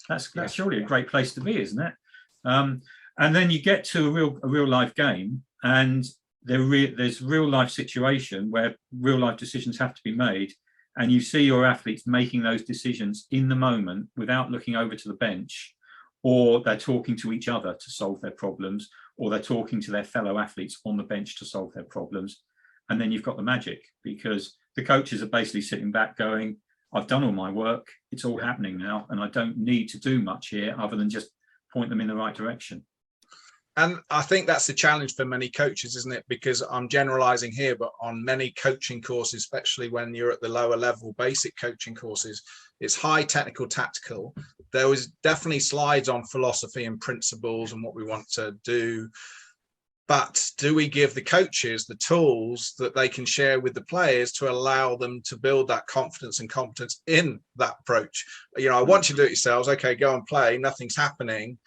S2: That's surely a great place to be, isn't it? And then you get to a real life game, and there's real life situation where real life decisions have to be made. And you see your athletes making those decisions in the moment without looking over to the bench, or they're talking to each other to solve their problems, or they're talking to their fellow athletes on the bench to solve their problems. And then you've got the magic, because the coaches are basically sitting back going, I've done all my work, it's all happening now, and I don't need to do much here other than just point them in the right direction.
S1: And I think that's the challenge for many coaches, isn't it? Because I'm generalizing here, but on many coaching courses, especially when you're at the lower level basic coaching courses, it's high technical, tactical. There was definitely slides on philosophy and principles and what we want to do. But do we give the coaches the tools that they can share with the players to allow them to build that confidence and competence in that approach? You know, I want you to do it yourselves. Okay, go and play. Nothing's happening.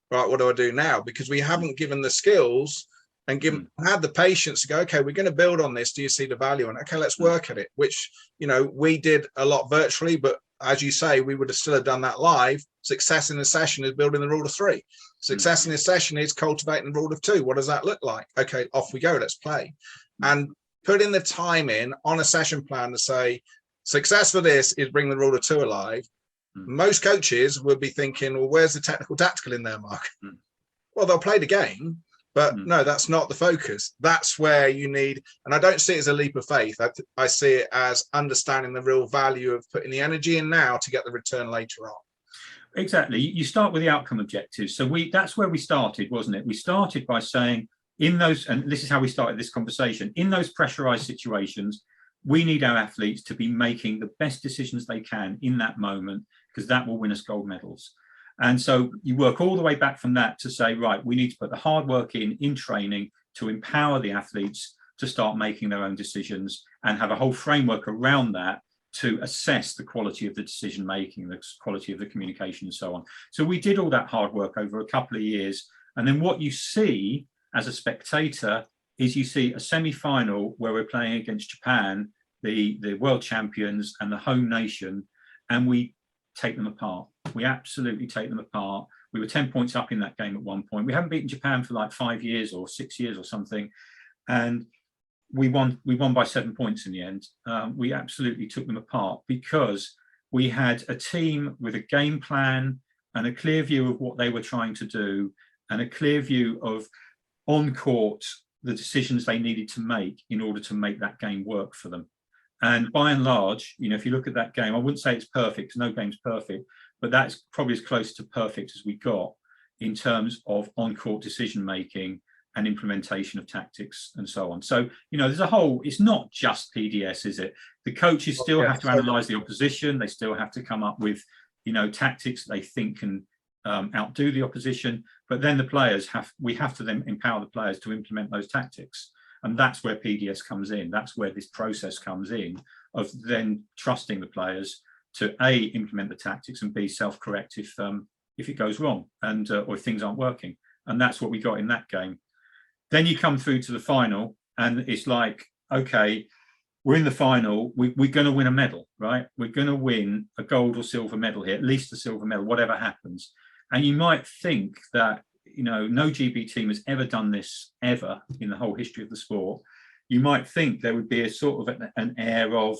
S1: Right, what do I do now? Because we haven't given the skills and had the patience to go, okay, we're going to build on this. Do you see the value? And okay, let's work at it, which, you know, we did a lot virtually, but as you say, we would have still have done that live. Success in a session is building the rule of three. Success in a session is cultivating the rule of two. What does that look like? Okay, off we go. Let's play. And putting the time in on a session plan to say, success for this is bring the rule of two alive. Most coaches would be thinking, well, where's the technical tactical in there, Mark? Well, they'll play the game, but no, that's not the focus. That's where you need, and I don't see it as a leap of faith. I see it as understanding the real value of putting the energy in now to get the return later on.
S2: Exactly. You start with the outcome objectives. So that's where we started, wasn't it? We started by saying in those, and this is how we started this conversation, in those pressurized situations, we need our athletes to be making the best decisions they can in that moment, because that will win us gold medals. And so you work all the way back from that to say, right, we need to put the hard work in training to empower the athletes to start making their own decisions, and have a whole framework around that to assess the quality of the decision making, the quality of the communication, and so on. So we did all that hard work over a couple of years. And then what you see as a spectator is you see a semi-final where we're playing against Japan, the world champions and the home nation, and we take them apart. We absolutely take them apart. We were 10 points up in that game at one point. We haven't beaten Japan for like 5 years or 6 years or something. And we won by 7 points in the end. We absolutely took them apart because we had a team with a game plan and a clear view of what they were trying to do, and a clear view of on court the decisions they needed to make in order to make that game work for them. And by and large, you know, if you look at that game, I wouldn't say it's perfect, because no game's perfect, but that's probably as close to perfect as we got in terms of on-court decision-making and implementation of tactics and so on. So, you know, there's a whole, it's not just PDS, is it? The coaches still have to analyze the opposition. They still have to come up with, you know, tactics they think can outdo the opposition. But then the players we have to then empower the players to implement those tactics. And that's where PDS comes in. That's where this process comes in, of then trusting the players to A, implement the tactics, and B, self-correct if it goes wrong and or if things aren't working. And that's what we got in that game. Then you come through to the final, and it's like, okay, we're in the final. We're going to win a medal, right? We're going to win a gold or silver medal here, at least a silver medal, whatever happens. And you might think that, you know, no GB team has ever done this ever in the whole history of the sport. you might think there would be a sort of an air of,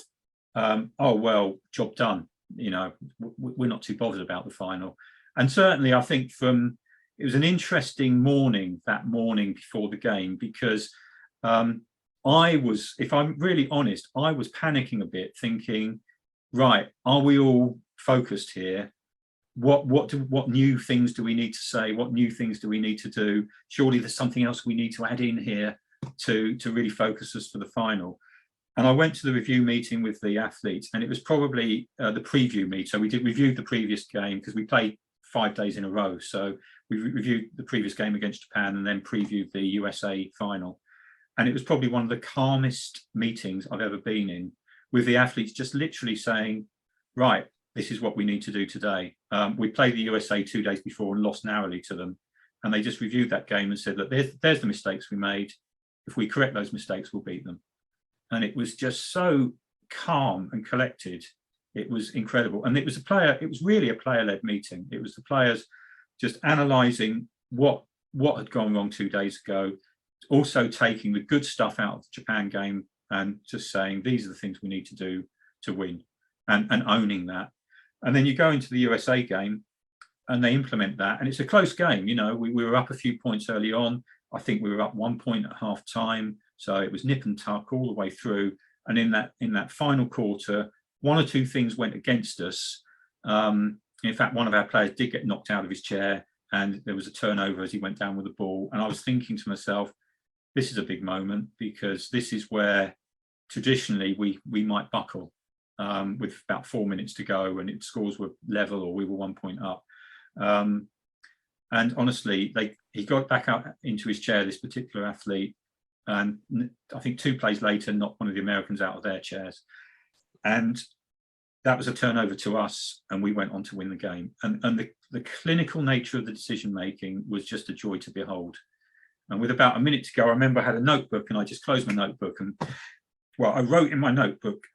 S2: oh, well, job done. You know, we're not too bothered about the final. And certainly I think it was an interesting morning, that morning before the game, because I was, if I'm really honest, I was panicking a bit, thinking, right, are we all focused here? What new things do we need to say? What new things do we need to do? Surely there's something else we need to add in here to really focus us for the final. And I went to the review meeting with the athletes, and it was probably the preview meet. So we reviewed the previous game because we played 5 days in a row. So we reviewed the previous game against Japan and then previewed the USA final. And it was probably one of the calmest meetings I've ever been in, with the athletes just literally saying, right, this is what we need to do today. We played the USA 2 days before and lost narrowly to them. And they just reviewed that game and said, look, there's the mistakes we made. If we correct those mistakes, we'll beat them. And it was just so calm and collected. It was incredible. And it was really a player-led meeting. It was the players just analysing what had gone wrong 2 days ago, also taking the good stuff out of the Japan game and just saying, these are the things we need to do to win, and owning that. And then you go into the USA game and they implement that. And it's a close game. You know, we were up a few points early on. I think we were up 1 point at half time. So it was nip and tuck all the way through. And in that final quarter, 1 or 2 things went against us. In fact, one of our players did get knocked out of his chair, and there was a turnover as he went down with the ball. And I was thinking to myself, this is a big moment, because this is where traditionally we might buckle with about 4 minutes to go and scores were level or we were 1 point up. And honestly, he got back out into his chair, this particular athlete, and I think 2 plays later knocked one of the Americans out of their chairs. And that was a turnover to us, and we went on to win the game. And the clinical nature of the decision making was just a joy to behold. And with about a minute to go, I remember I had a notebook, and I just closed my notebook, and well, I wrote in my notebook,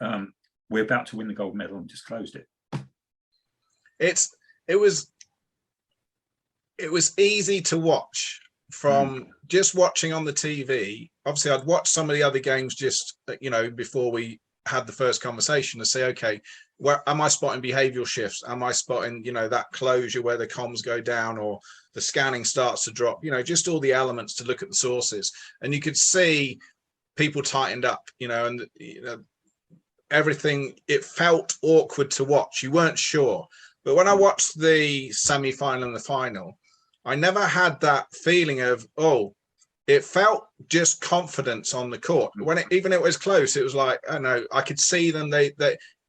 S2: we're about to win the gold medal, and just closed it.
S1: It was easy to watch from just watching on the TV. Obviously, I'd watched some of the other games just, you know, before we had the first conversation, to say, okay, where am I spotting behavioral shifts? Am I spotting, you know, that closure where the comms go down or the scanning starts to drop? You know, just all the elements to look at the sources. And you could see people tightened up, you know, and you know, everything, it felt awkward to watch. You weren't sure. But when I watched the semi-final and the final, I never had that feeling of, oh, it felt just confidence on the court. When even it was close, it was like, I know, I could see them. They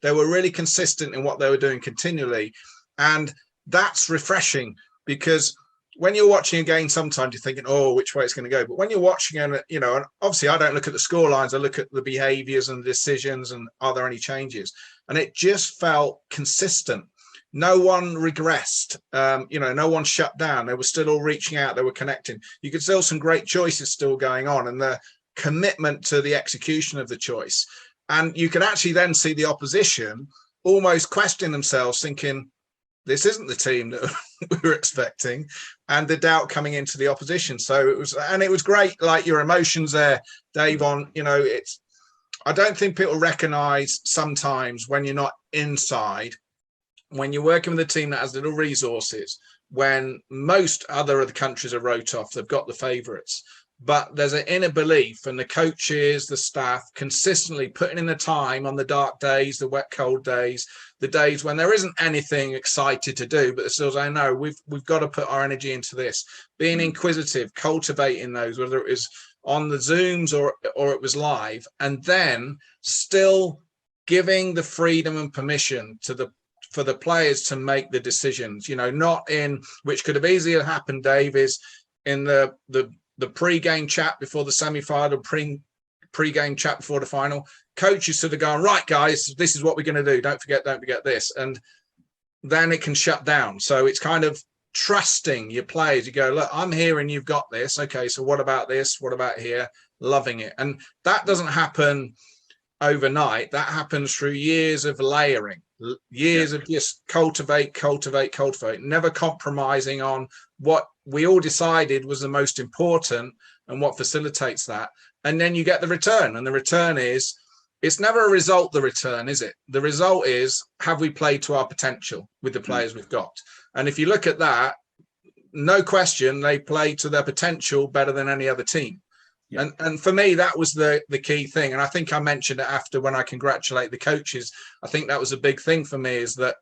S1: were really consistent in what they were doing continually. And that's refreshing, because when you're watching a game, sometimes you're thinking, oh, which way it's going to go. But when you're watching it, you know, and obviously I don't look at the score lines, I look at the behaviors and the decisions and are there any changes? And it just felt consistent. No one regressed, you know, no one shut down. They were still all reaching out. They were connecting. You could still some great choices still going on, and the commitment to the execution of the choice. And you could actually then see the opposition almost question themselves, thinking, this isn't the team that we were expecting, and the doubt coming into the opposition. So it was great, like your emotions there, Dave, on, you know, I don't think people recognize sometimes when you're not inside, when you're working with a team that has little resources, when most other countries are wrote off, they've got the favorites, but there's an inner belief, and the coaches, the staff consistently putting in the time on the dark days, the wet, cold days, the days when there isn't anything excited to do, but they're still saying, no, we've got to put our energy into this, being inquisitive, cultivating those, whether it was on the Zooms or it was live, and then still giving the freedom and permission for the players to make the decisions, you know, not in, which could have easily happened, Dave, is in the pre-game chat before the semi-final, pre-game chat before the final, coaches sort of going, right, guys, this is what we're going to do. Don't forget this. And then it can shut down. So it's kind of trusting your players. You go, look, I'm here and you've got this. Okay, so what about this? What about here? Loving it. And that doesn't happen overnight. That happens through years of layering, years of just cultivate, never compromising on what we all decided was the most important and what facilitates that. and then you get the return. And the return is, it's never a result, the return, is it? The result is, have we played to our potential with the players we've got? And if you look at that, no question, they play to their potential better than any other team. Yeah. And for me, that was the key thing. And I think I mentioned it after when I congratulate the coaches. I think that was a big thing for me, is that,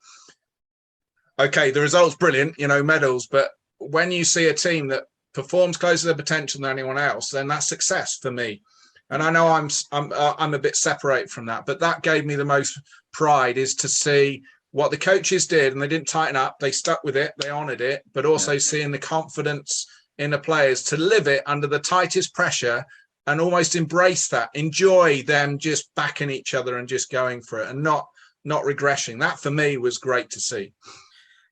S1: okay, the result's brilliant, you know, medals, but when you see a team that performs close to their potential than anyone else, then that's success for me. And I know I'm a bit separate from that, but that gave me the most pride, is to see what the coaches did, and they didn't tighten up. They stuck with it. They honoured it, but also seeing the confidence in the players to live it under the tightest pressure and almost embrace that, enjoy them just backing each other and just going for it and not regressing. That for me was great to see.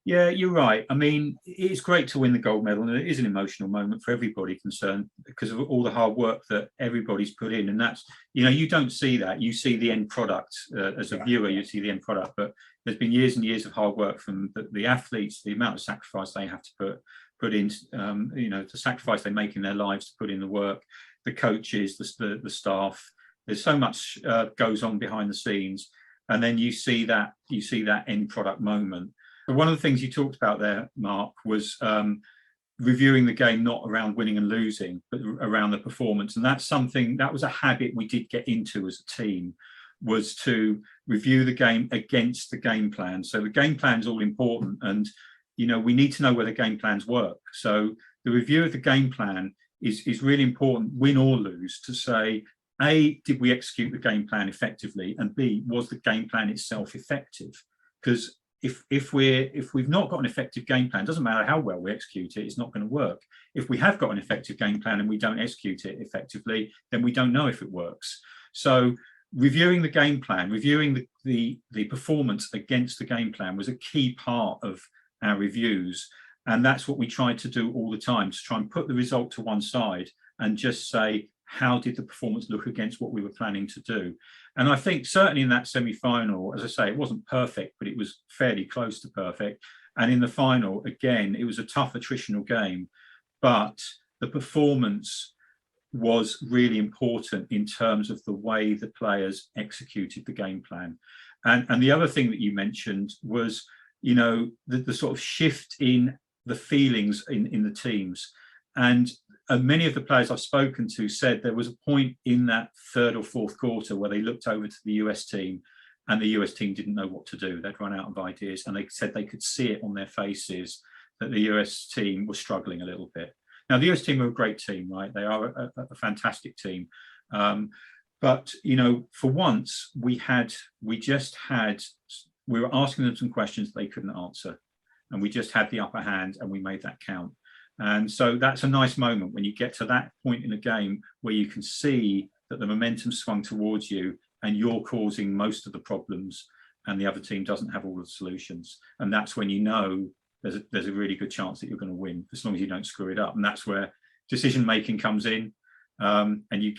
S2: Yeah, you're right. I mean, it's great to win the gold medal, and it is an emotional moment for everybody concerned because of all the hard work that everybody's put in. And that's, you know, you don't see that. You see the end product as a viewer, you see the end product, but there's been years and years of hard work from the athletes, the amount of sacrifice they have to put in, you know, the sacrifice they make in their lives to put in the work, the coaches, the staff. There's so much goes on behind the scenes, and then you see that end product moment. But one of the things you talked about there, Mark, was reviewing the game not around winning and losing, but around the performance. And that's something, that was a habit we did get into as a team, was to review the game against the game plan. So the game plan is all important, and you know, we need to know where the game plans work. So the review of the game plan is really important, win or lose, to say, A, did we execute the game plan effectively? And B, was the game plan itself effective? Because if we've not got an effective game plan, doesn't matter how well we execute it, it's not going to work. If we have got an effective game plan and we don't execute it effectively, then we don't know if it works. So reviewing the game plan, reviewing the performance against the game plan was a key part of our reviews. And that's what we tried to do all the time, to try and put the result to one side and just say, how did the performance look against what we were planning to do? And I think certainly in that semi-final, as I say, it wasn't perfect, but it was fairly close to perfect. And in the final, again, it was a tough attritional game, but the performance was really important in terms of the way the players executed the game plan. And the other thing that you mentioned was, you know, the sort of shift in the feelings in the teams. And many of the players I've spoken to said there was a point in that third or fourth quarter where they looked over to the US team, and the US team didn't know what to do. They'd run out of ideas, and they said they could see it on their faces that the US team was struggling a little bit. Now, the US team are a great team, right? They are a fantastic team. But, you know, for once, we were asking them some questions they couldn't answer, and we just had the upper hand, and we made that count. And so that's a nice moment when you get to that point in a game where you can see that the momentum swung towards you and you're causing most of the problems and the other team doesn't have all the solutions. And that's when you know there's a really good chance that you're going to win, as long as you don't screw it up. And that's where decision making comes in, and you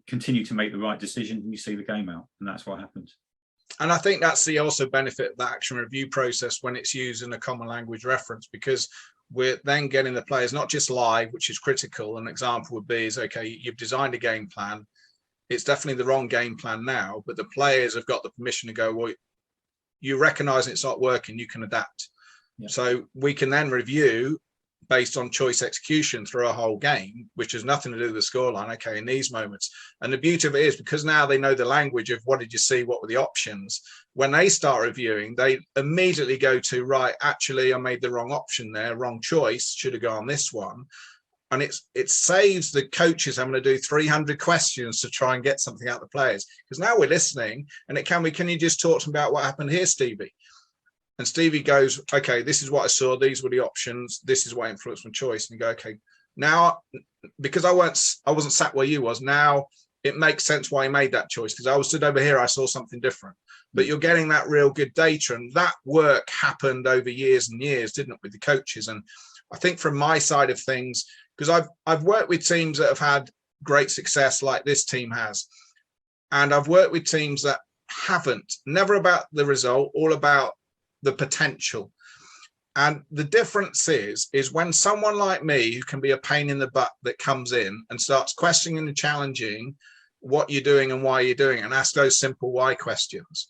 S2: continue to make the right decision and you see the game out. And that's what happened.
S1: And I think that's the also benefit of the action review process when it's used in a common language reference, because we're then getting the players not just live, which is critical. An example would be is, okay, you've designed a game plan. It's definitely the wrong game plan now, but the players have got the permission to go, well, you recognize it's not working, you can adapt. Yeah. So we can then review based on choice execution through a whole game, which has nothing to do with the scoreline. Okay, in these moments. And the beauty of it is, because now they know the language of what did you see, what were the options, when they start reviewing, they immediately go to, right, actually, I made the wrong option there, wrong choice, should have gone on this one. And it saves the coaches having to do 300 questions to try and get something out of the players. Because now we're listening, and can you just talk to them about what happened here, Stevie? And Stevie goes, okay, this is what I saw. These were the options. This is what influenced my choice. And you go, okay, now, because I wasn't sat where you was, now it makes sense why I made that choice, because I was stood over here, I saw something different. But you're getting that real good data, and that work happened over years and years, didn't it, with the coaches? And I think from my side of things, because I've worked with teams that have had great success like this team has, and I've worked with teams that haven't, never about the result, all about the potential. And the difference is when someone like me, who can be a pain in the butt, that comes in and starts questioning and challenging what you're doing and why you're doing it, and ask those simple why questions,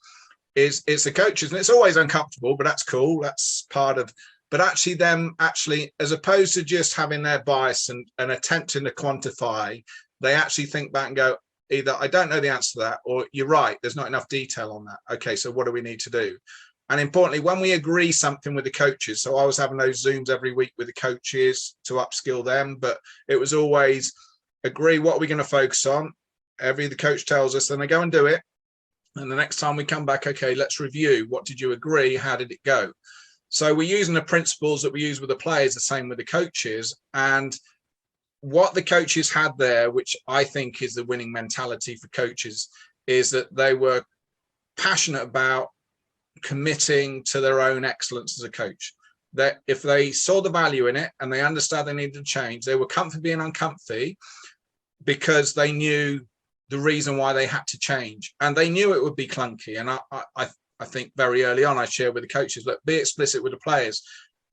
S1: it's the coaches, and it's always uncomfortable, but that's cool. That's part of, but actually them actually, as opposed to just having their bias and attempting to quantify, they actually think back and go, either I don't know the answer to that, or you're right, there's not enough detail on that. Okay, so what do we need to do? And importantly, when we agree something with the coaches, so I was having those Zooms every week with the coaches to upskill them, but it was always agree what we're going to focus on. The coach tells us, then they go and do it. And the next time we come back, okay, let's review. What did you agree? How did it go? So we're using the principles that we use with the players, the same with the coaches. And what the coaches had there, which I think is the winning mentality for coaches, is that they were passionate about committing to their own excellence as a coach. That if they saw the value in it and they understand they needed to change, they were comfy being uncomfy because they knew the reason why they had to change, and they knew it would be clunky. And I think very early on I shared with the coaches, look, be explicit with the players.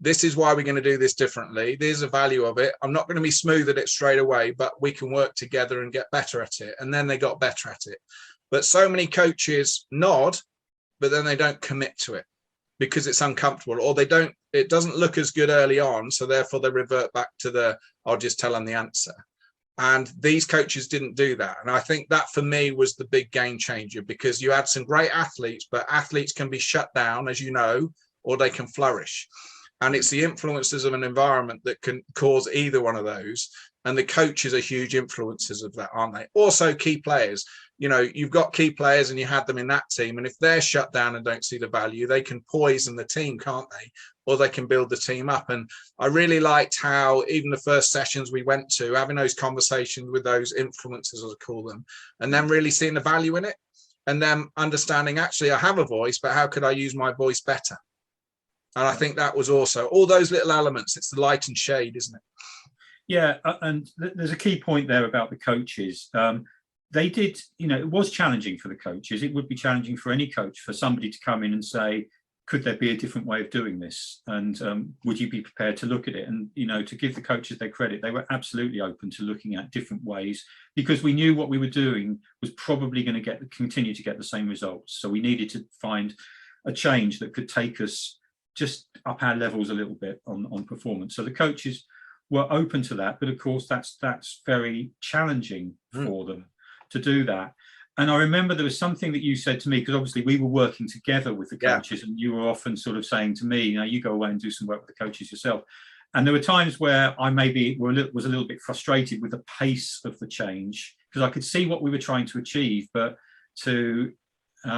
S1: This is why we're going to do this differently. There's a value of it. I'm not going to be smooth at it straight away, but we can work together and get better at it. And then they got better at it. But so many coaches nod, but then they don't commit to it because it's uncomfortable, or it doesn't look as good early on. So therefore they revert back to I'll just tell them the answer. And these coaches didn't do that. And I think that for me was the big game changer, because you had some great athletes, but athletes can be shut down, as you know, or they can flourish. And it's the influences of an environment that can cause either one of those. And the coaches are huge influences of that, aren't they? Also key players. You know, you've got key players and you had them in that team. And if they're shut down and don't see the value, they can poison the team, can't they? Or they can build the team up. And I really liked how even the first sessions we went to, having those conversations with those influencers, as I call them, and then really seeing the value in it, and then understanding, actually, I have a voice, but how could I use my voice better? And I think that was also all those little elements. It's the light and shade, isn't it?
S2: Yeah, and there's a key point there about the coaches. They did, it was challenging for the coaches. It would be challenging for any coach, for somebody to come in and say, could there be a different way of doing this? And would you be prepared to look at it? And, to give the coaches their credit, they were absolutely open to looking at different ways, because we knew what we were doing was probably going to continue to get the same results. So we needed to find a change that could take us just up our levels a little bit on performance. So the coaches were open to that, but of course that's very challenging for them to do that. And I remember there was something that you said to me, because obviously we were working together with the coaches, and you were often sort of saying to me, you go away and do some work with the coaches yourself. And there were times where I maybe was a little bit frustrated with the pace of the change, because I could see what we were trying to achieve, but to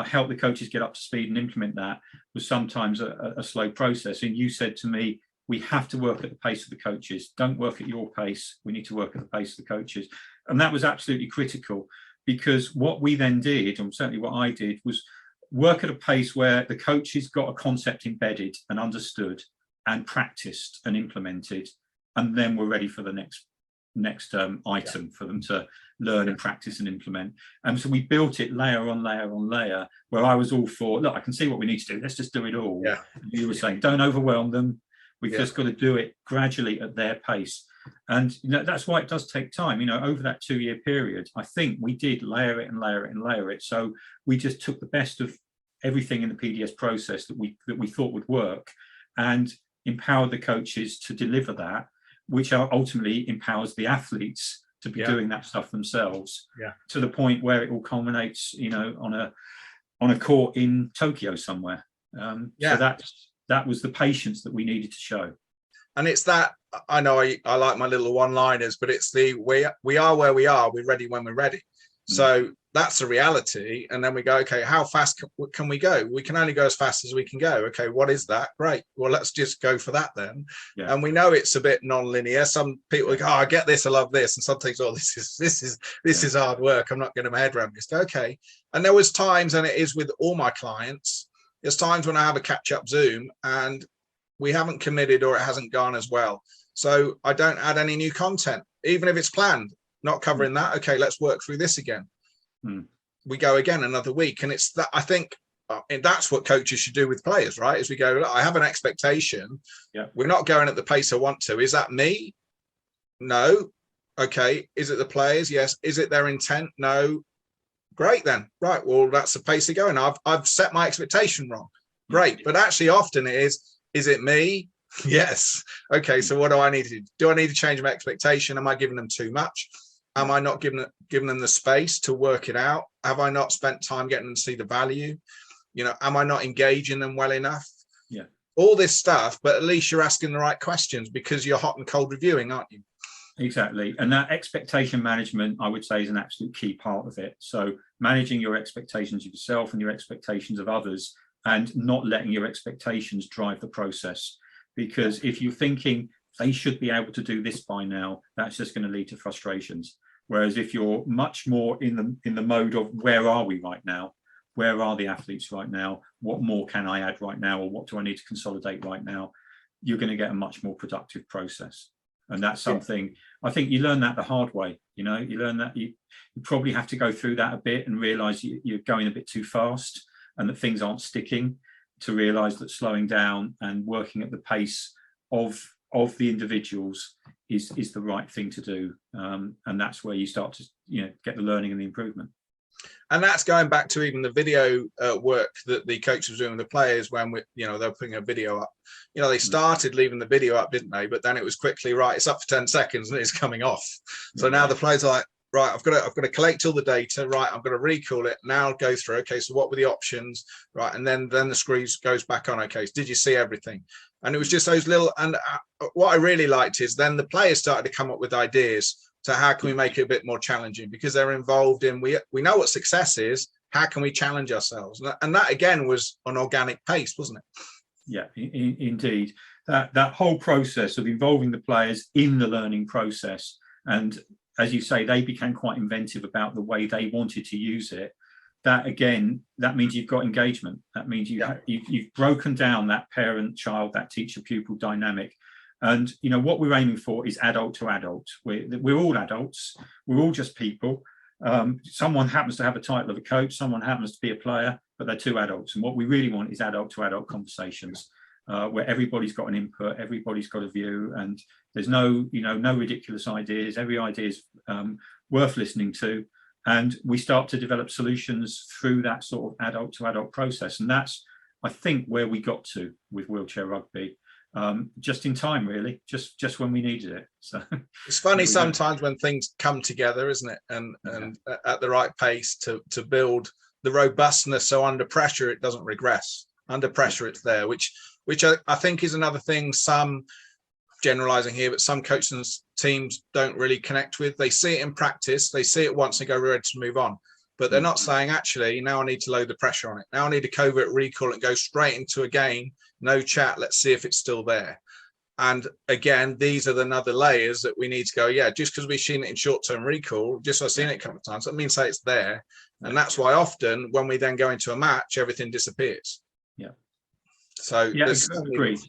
S2: help the coaches get up to speed and implement that was sometimes a slow process. And you said to me, we have to work at the pace of the coaches. Don't work at your pace. We need to work at the pace of the coaches. And that was absolutely critical, because what we then did, and certainly what I did, was work at a pace where the coaches got a concept embedded and understood and practiced and implemented, and then we're ready for the next item for them to learn and practice and implement. And so we built it layer on layer on layer, where I was all for, look, I can see what we need to do. Let's just do it all. Yeah. You were saying, don't overwhelm them. We've just got to do it gradually at their pace. And that's why it does take time. Over that 2-year period, I think we did layer it and layer it and layer it. So we just took the best of everything in the PDS process that we thought would work, and empowered the coaches to deliver that, which ultimately empowers the athletes to be doing that stuff themselves, to the point where it all culminates, on a court in Tokyo somewhere. So that was the patience that we needed to show.
S1: And it's that, I know I like my little one-liners, but it's we are where we are, we're ready when we're ready. So that's the reality. And then we go, okay, how fast can we go? We can only go as fast as we can go. Okay, what is that? Great. Well, let's just go for that then. Yeah. And we know it's a bit non-linear. Some people go, I get this, I love this. And some things, this is hard work. I'm not getting my head around this. Okay. And there was times, and it is with all my clients, there's times when I have a catch-up Zoom and we haven't committed, or it hasn't gone as well. So I don't add any new content, even if it's planned, not covering that. Okay, let's work through this again. We go again another week. And it's that, I think and that's what coaches should do with players, right? As we go, look, I have an expectation.
S2: Yeah.
S1: We're not going at the pace I want to. Is that me? No. Okay. Is it the players? Yes. Is it their intent? No. Great then. Right. Well, that's the pace they're going. I've set my expectation wrong. Great. But actually often it is it me? Yes. Okay. So what do I need to do? Do I need to change my expectation? Am I giving them too much? Am I not giving them the space to work it out? Have I not spent time getting them to see the value? You know, am I not engaging them well enough?
S2: Yeah.
S1: All this stuff, but at least you're asking the right questions because you're hot and cold reviewing, aren't you?
S2: Exactly. And that expectation management, I would say, is an absolute key part of it. So managing your expectations of yourself and your expectations of others, and not letting your expectations drive the process. Because if you're thinking they should be able to do this by now, that's just going to lead to frustrations. Whereas if you're much more in the mode of where are we right now? Where are the athletes right now? What more can I add right now? Or what do I need to consolidate right now? You're going to get a much more productive process. And that's something, I think you learn that the hard way. You know, you learn that you probably have to go through that a bit and realize you're going a bit too fast and that things aren't sticking, to realize that slowing down and working at the pace of the individuals is the right thing to do. And that's where you start to, you know, get the learning and the improvement.
S1: And that's going back to even the video work that the coaches were doing with the players when they're putting a video up. You know, they started leaving the video up, didn't they? But then it was quickly, right, it's up for 10 seconds and it's coming off. So now the players are like, right, I've got to collect all the data, right, I'm going to recall it, now I'll go through, okay, so what were the options, right, and then the screen goes back on, okay, so did you see everything? And it was just those little, and what I really liked is then the players started to come up with ideas to how can we make it a bit more challenging, because they're involved in, we know what success is, how can we challenge ourselves? And that again was an organic pace, wasn't it?
S2: Yeah, indeed. That whole process of involving the players in the learning process, and as you say, they became quite inventive about the way they wanted to use it. That again, that means you've got engagement. That means you've broken down that parent-child, that teacher-pupil dynamic. And you know what we're aiming for is adult to adult. We're all adults. We're all just people. Someone happens to have a title of a coach. Someone happens to be a player, but they're two adults. And what we really want is adult to adult conversations. Where everybody's got an input, everybody's got a view, and there's no ridiculous ideas. Every idea is worth listening to, and we start to develop solutions through that sort of adult to adult process. And that's, I think, where we got to with wheelchair rugby, just in time, really, just when we needed it. So
S1: it's funny sometimes when things come together, isn't it? And at the right pace to build the robustness, so under pressure it doesn't regress. Under pressure it's there, which I think is another thing, some generalizing here, but some coaches and teams don't really connect with. They see it in practice, they see it once and go, we're ready to move on. But they're not saying, actually, now I need to load the pressure on it. Now I need a covert recall and go straight into a game, no chat, let's see if it's still there. And again, these are another layers that we need to go, yeah, just because we've seen it in short-term recall, just I've seen it a couple of times, that means say it's there. And that's why often when we then go into a match, everything disappears.
S2: Yeah.
S1: So
S2: yeah, agreed.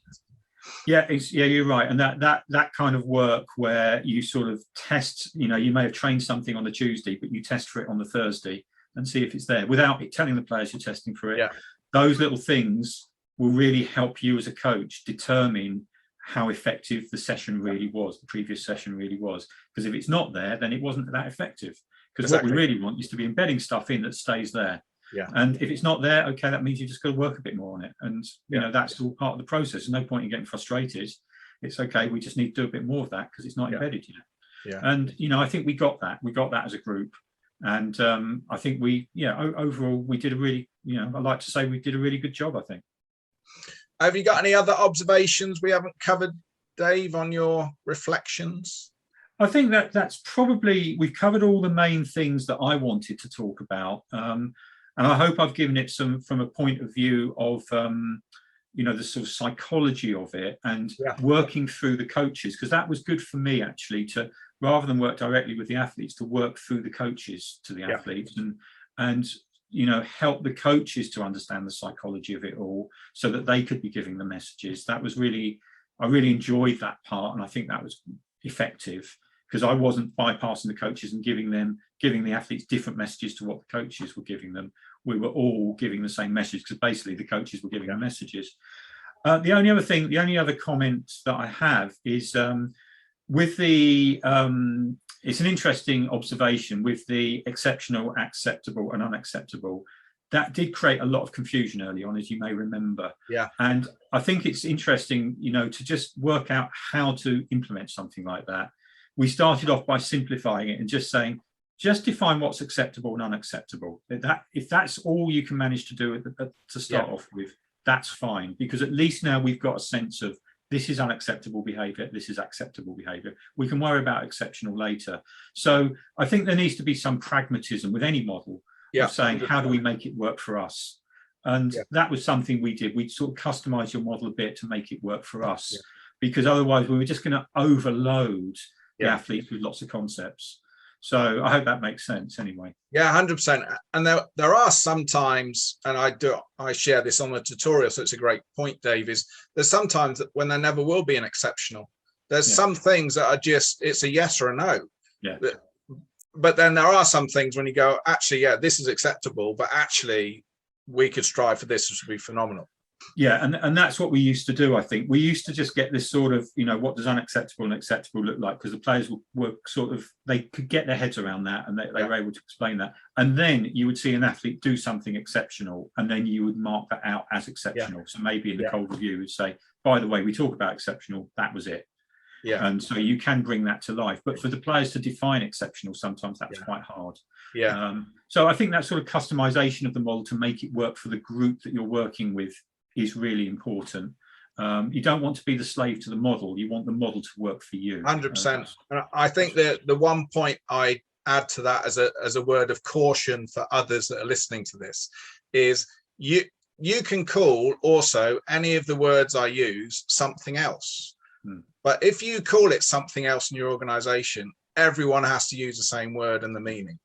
S2: Yeah, you're right. And that kind of work where you sort of test, you may have trained something on the Tuesday, but you test for it on the Thursday and see if it's there without telling the players you're testing for it.
S1: Yeah.
S2: Those little things will really help you as a coach determine how effective the session really was, the previous session really was. Because if it's not there, then it wasn't that effective. Because what we really want is to be embedding stuff in that stays there.
S1: Yeah.
S2: And if it's not there, okay, that means you just got to work a bit more on it. And that's all part of the process. There's no point in getting frustrated. It's okay. We just need to do a bit more of that because it's not embedded yet.
S1: Yeah.
S2: And I think we got that. We got that as a group. And I think overall we did a really, I like to say we did a really good job, I think.
S1: Have you got any other observations we haven't covered, Dave, on your reflections?
S2: I think that's probably, we've covered all the main things that I wanted to talk about. And I hope I've given it from a point of view of, the sort of psychology of it and working through the coaches, because that was good for me actually to, rather than work directly with the athletes, to work through the coaches to the athletes and help the coaches to understand the psychology of it all so that they could be giving the messages. That was really, I really enjoyed that part. And I think that was effective because I wasn't bypassing the coaches and giving the athletes different messages to what the coaches were giving them. we were all giving the same message, because basically the coaches were giving the messages. The only other comment that I have is with the it's an interesting observation with the exceptional, acceptable and unacceptable. That did create a lot of confusion early on, as you may remember.
S1: Yeah.
S2: And I think it's interesting, you know, to just work out how to implement something like that. We started off by simplifying it and just saying, just define what's acceptable and unacceptable. If that's all you can manage to do to start off with, that's fine, because at least now we've got a sense of this is unacceptable behavior, this is acceptable behavior. We can worry about exceptional later. So I think there needs to be some pragmatism with any model of saying, how do we make it work for us? And that was something we did. We sort of customized your model a bit to make it work for us, because otherwise we were just going to overload the athletes with lots of concepts. So I hope that makes sense anyway.
S1: Yeah, 100%. And there are sometimes, and I share this on the tutorial, so it's a great point, Dave, is there's sometimes when there never will be an exceptional. There's some things that are just, it's a yes or a no.
S2: Yeah.
S1: But then there are some things when you go, actually, yeah, this is acceptable, but actually we could strive for this, which would be phenomenal.
S2: Yeah, and that's what we used to do. I think we used to just get this sort of, you know, what does unacceptable and acceptable look like? Because the players were sort of, they could get their heads around that, and they were able to explain that. And then you would see an athlete do something exceptional, and then you would mark that out as exceptional. So maybe in the code review, you'd say, by the way, we talk about exceptional, that was it. Yeah. And so you can bring that to life. But for the players to define exceptional, sometimes that's quite hard. Yeah. So I think that sort of customization of the model to make it work for the group that you're working with is really important. You don't want to be the slave to the model. You want the model to work for you.
S1: 100%. I think that the one point I add to that as a word of caution for others that are listening to this is you can call also any of the words I use something else. But if you call it something else in your organization, everyone has to use the same word and the meaning.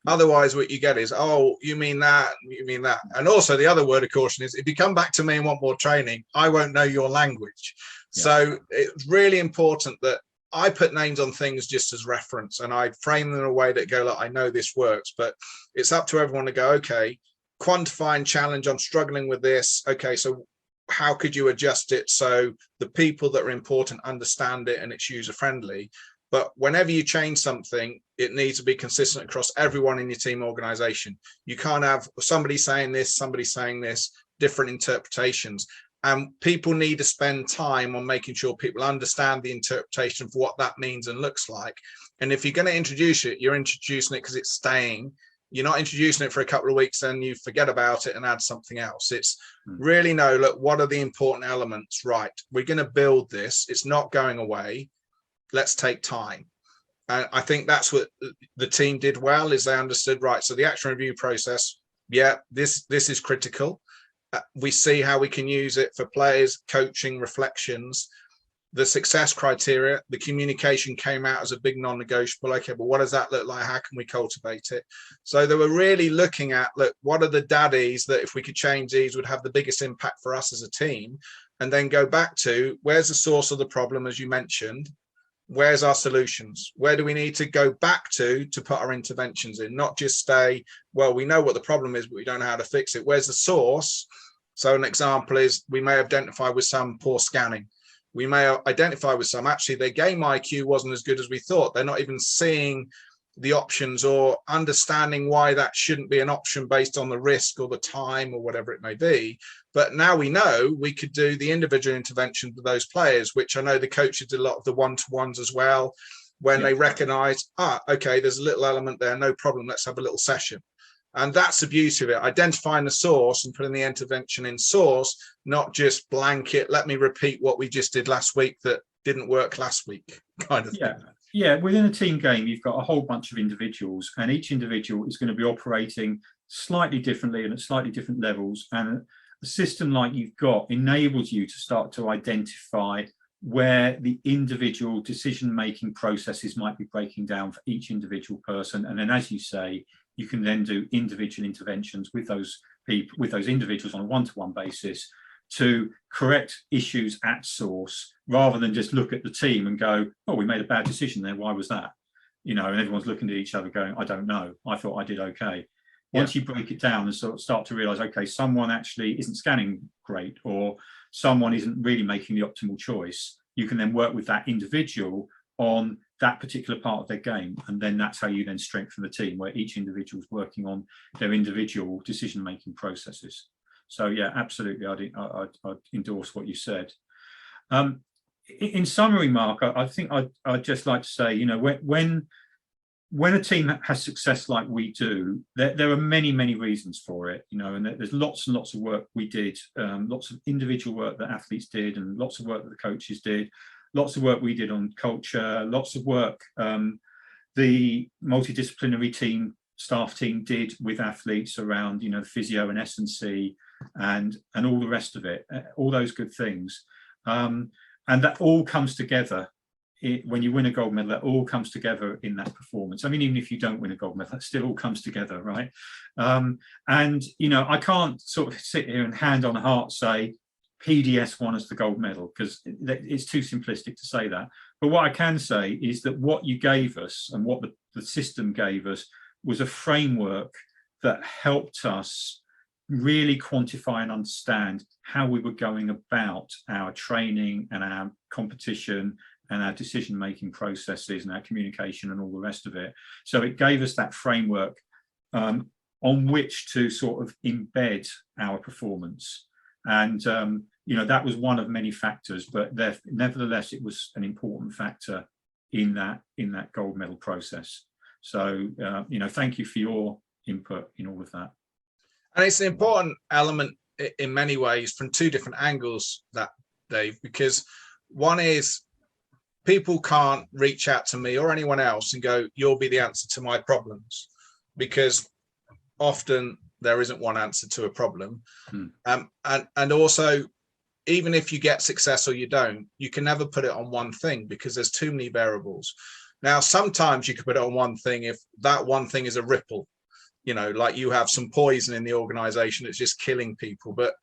S1: Otherwise, what you get is, oh, you mean that, you mean that. And also the other word of caution is if you come back to me and want more training, I won't know your language. Yeah. So it's really important that I put names on things just as reference, and I frame them in a way that go, look, I know this works, but it's up to everyone to go, okay, quantify and challenge, I'm struggling with this. Okay, so how could you adjust it so the people that are important understand it and it's user friendly? But whenever you change something, it needs to be consistent across everyone in your team organization. You can't have somebody saying this, somebody saying this, different interpretations. And people need to spend time on making sure people understand the interpretation of what that means and looks like. And if you're going to introduce it, you're introducing it because it's staying. You're not introducing it for a couple of weeks and you forget about it and add something else. It's really know, look, what are the important elements? Right, we're going to build this. It's not going away. Let's take time. And I think that's what the team did well, is they understood, right, so the action review process, this is critical. We see how we can use it for players, coaching, reflections. The success criteria, the communication came out as a big non-negotiable. Okay, but what does that look like? How can we cultivate it? So they were really looking at, look, what are the daddies that if we could change these would have the biggest impact for us as a team? And then go back to, where's the source of the problem, as you mentioned? Where's our solutions? Where do we need to go back to put our interventions in? Not just stay, well, we know what the problem is, but we don't know how to fix it. Where's the source? So an example is we may identify with some poor scanning. We may identify with some, actually, their game IQ wasn't as good as we thought. They're not even seeing the options or understanding why that shouldn't be an option based on the risk or the time or whatever it may be. But now we know we could do the individual intervention with those players, which I know the coaches did a lot of the one-to-ones as well, when they recognize, okay, there's a little element there, no problem, let's have a little session. And that's the beauty of it, identifying the source and putting the intervention in source, not just blanket, let me repeat what we just did last week that didn't work last week kind of thing.
S2: Yeah, within a team game, you've got a whole bunch of individuals, and each individual is going to be operating slightly differently and at slightly different levels. And a system like you've got enables you to start to identify where the individual decision-making processes might be breaking down for each individual person. And then, as you say, you can then do individual interventions with those people, with those individuals on a one-to-one basis to correct issues at source, rather than just look at the team and go, oh, we made a bad decision there, why was that? You know, and everyone's looking at each other going, I don't know, I thought I did okay. Once you break it down and sort of start to realize, okay, someone actually isn't scanning great, or someone isn't really making the optimal choice, you can then work with that individual on that particular part of their game. And then that's how you then strengthen the team, where each individual is working on their individual decision-making processes. So yeah, absolutely, I'd endorse what you said. In summary, Mark, I think I'd just like to say, you know, when a team has success like we do, there are many, many reasons for it, you know, and there's lots and lots of work we did, lots of individual work that athletes did, and lots of work that the coaches did, lots of work we did on culture, lots of work the multidisciplinary staff team did with athletes around, you know, physio and S&C and all the rest of it, all those good things. And that all comes together when you win a gold medal. That all comes together in that performance. I mean, even if you don't win a gold medal, that still all comes together, right? And, you know, I can't sort of sit here and hand on heart say PDS won us the gold medal, because it's too simplistic to say that. But what I can say is that what you gave us and what the system gave us was a framework that helped us really quantify and understand how we were going about our training and our competition and our decision-making processes and our communication and all the rest of it. So it gave us that framework on which to sort of embed our performance. And, you know, that was one of many factors, but nevertheless, it was an important factor in that gold medal process. So, you know, thank you for your input in all of that.
S1: And it's an important element in many ways from two different angles, that, Dave, because one is people can't reach out to me or anyone else and go, you'll be the answer to my problems, because often there isn't one answer to a problem. And also, even if you get success or you don't, you can never put it on one thing, because there's too many variables. Now, sometimes you can put it on one thing if that one thing is a ripple, you know, like you have some poison in the organization that's just killing people. But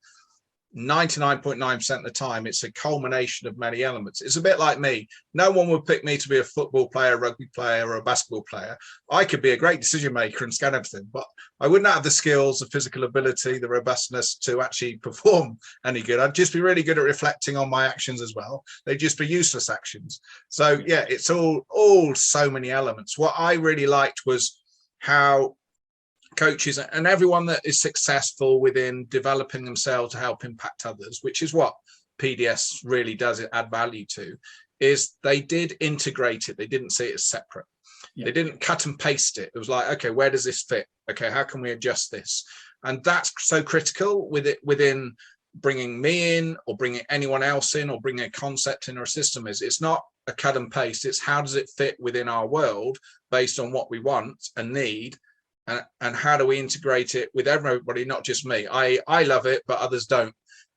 S1: 99.9% of the time, it's a culmination of many elements. It's a bit like me. No one would pick me to be a football player, a rugby player, or a basketball player. I could be a great decision maker and scan everything, but I wouldn't have the skills, the physical ability, the robustness to actually perform any good. I'd just be really good at reflecting on my actions as well. They'd just be useless actions. So yeah, it's all so many elements. What I really liked was how coaches and everyone that is successful within developing themselves to help impact others, which is what PDS really does add value to, is they did integrate it. They didn't see it as separate. They didn't cut and paste it. It was like, okay, where does this fit? Okay, how can we adjust this? And that's so critical within bringing me in or bringing anyone else in or bringing a concept in or a system. It's not a cut and paste. It's how does it fit within our world based on what we want and need. And how do we integrate it with everybody, not just me? I love it, but others don't.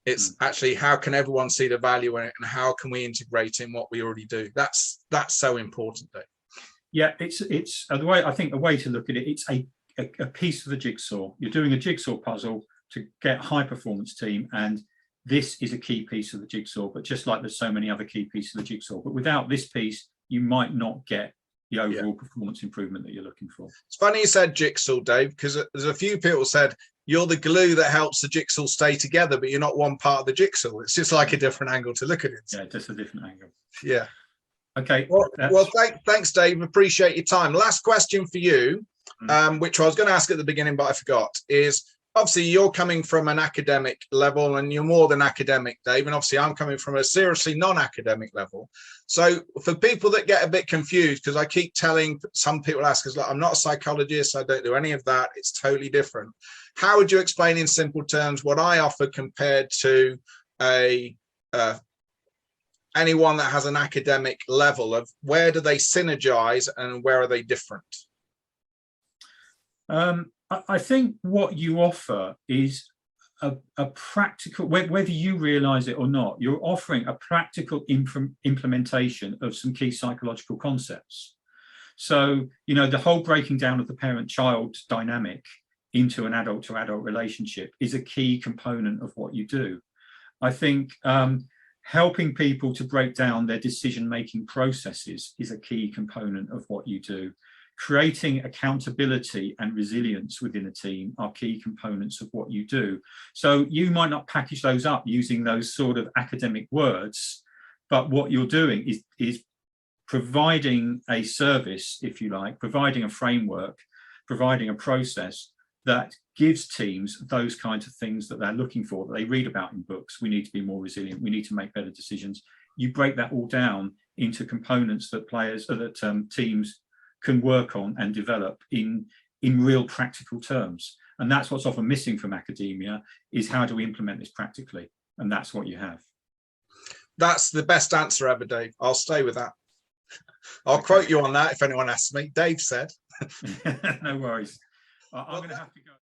S1: It's actually how can everyone see the value in it, and how can we integrate in what we already do? That's so important, Dave.
S2: Yeah, it's the way, I think, a way to look at it. It's a piece of the jigsaw. You're doing a jigsaw puzzle to get a high performance team, and this is a key piece of the jigsaw. But just like there's so many other key pieces of the jigsaw, but without this piece, you might not get the overall performance improvement that you're looking for. It's
S1: funny you said jigsaw, Dave, because there's a few people said you're the glue that helps the jigsaw stay together, but you're not one part of the jigsaw. It's just like a different angle to look at it.
S2: Yeah, just a different angle.
S1: Yeah.
S2: Okay.
S1: Well, thanks, Dave. Appreciate your time. Last question for you, which I was going to ask at the beginning, but I forgot, is obviously you're coming from an academic level, and you're more than academic, Dave. And obviously I'm coming from a seriously non-academic level. So for people that get a bit confused, because I keep telling some people, ask us, like, I'm not a psychologist, I don't do any of that. It's totally different. How would you explain in simple terms what I offer compared to anyone that has an academic level? Of where do they synergize and where are they different?
S2: I think what you offer is a practical, whether you realize it or not, you're offering a practical implementation of some key psychological concepts. So, you know, the whole breaking down of the parent-child dynamic into an adult-to-adult relationship is a key component of what you do. I think helping people to break down their decision-making processes is a key component of what you do. creating accountability and resilience within a team are key components of what you do. So you might not package those up using those sort of academic words, but what you're doing is providing a service, if you like, providing a framework, providing a process that gives teams those kinds of things that they're looking for, that they read about in books. We need to be more resilient. We need to make better decisions. You break that all down into components that teams can work on and develop in real practical terms. And that's what's often missing from academia, is how do we implement this practically? And that's what you have. That's
S1: the best answer ever, Dave. I'll stay with that. I'll quote you on that if anyone asks me. Dave said.
S2: No worries. I'm going to have to go.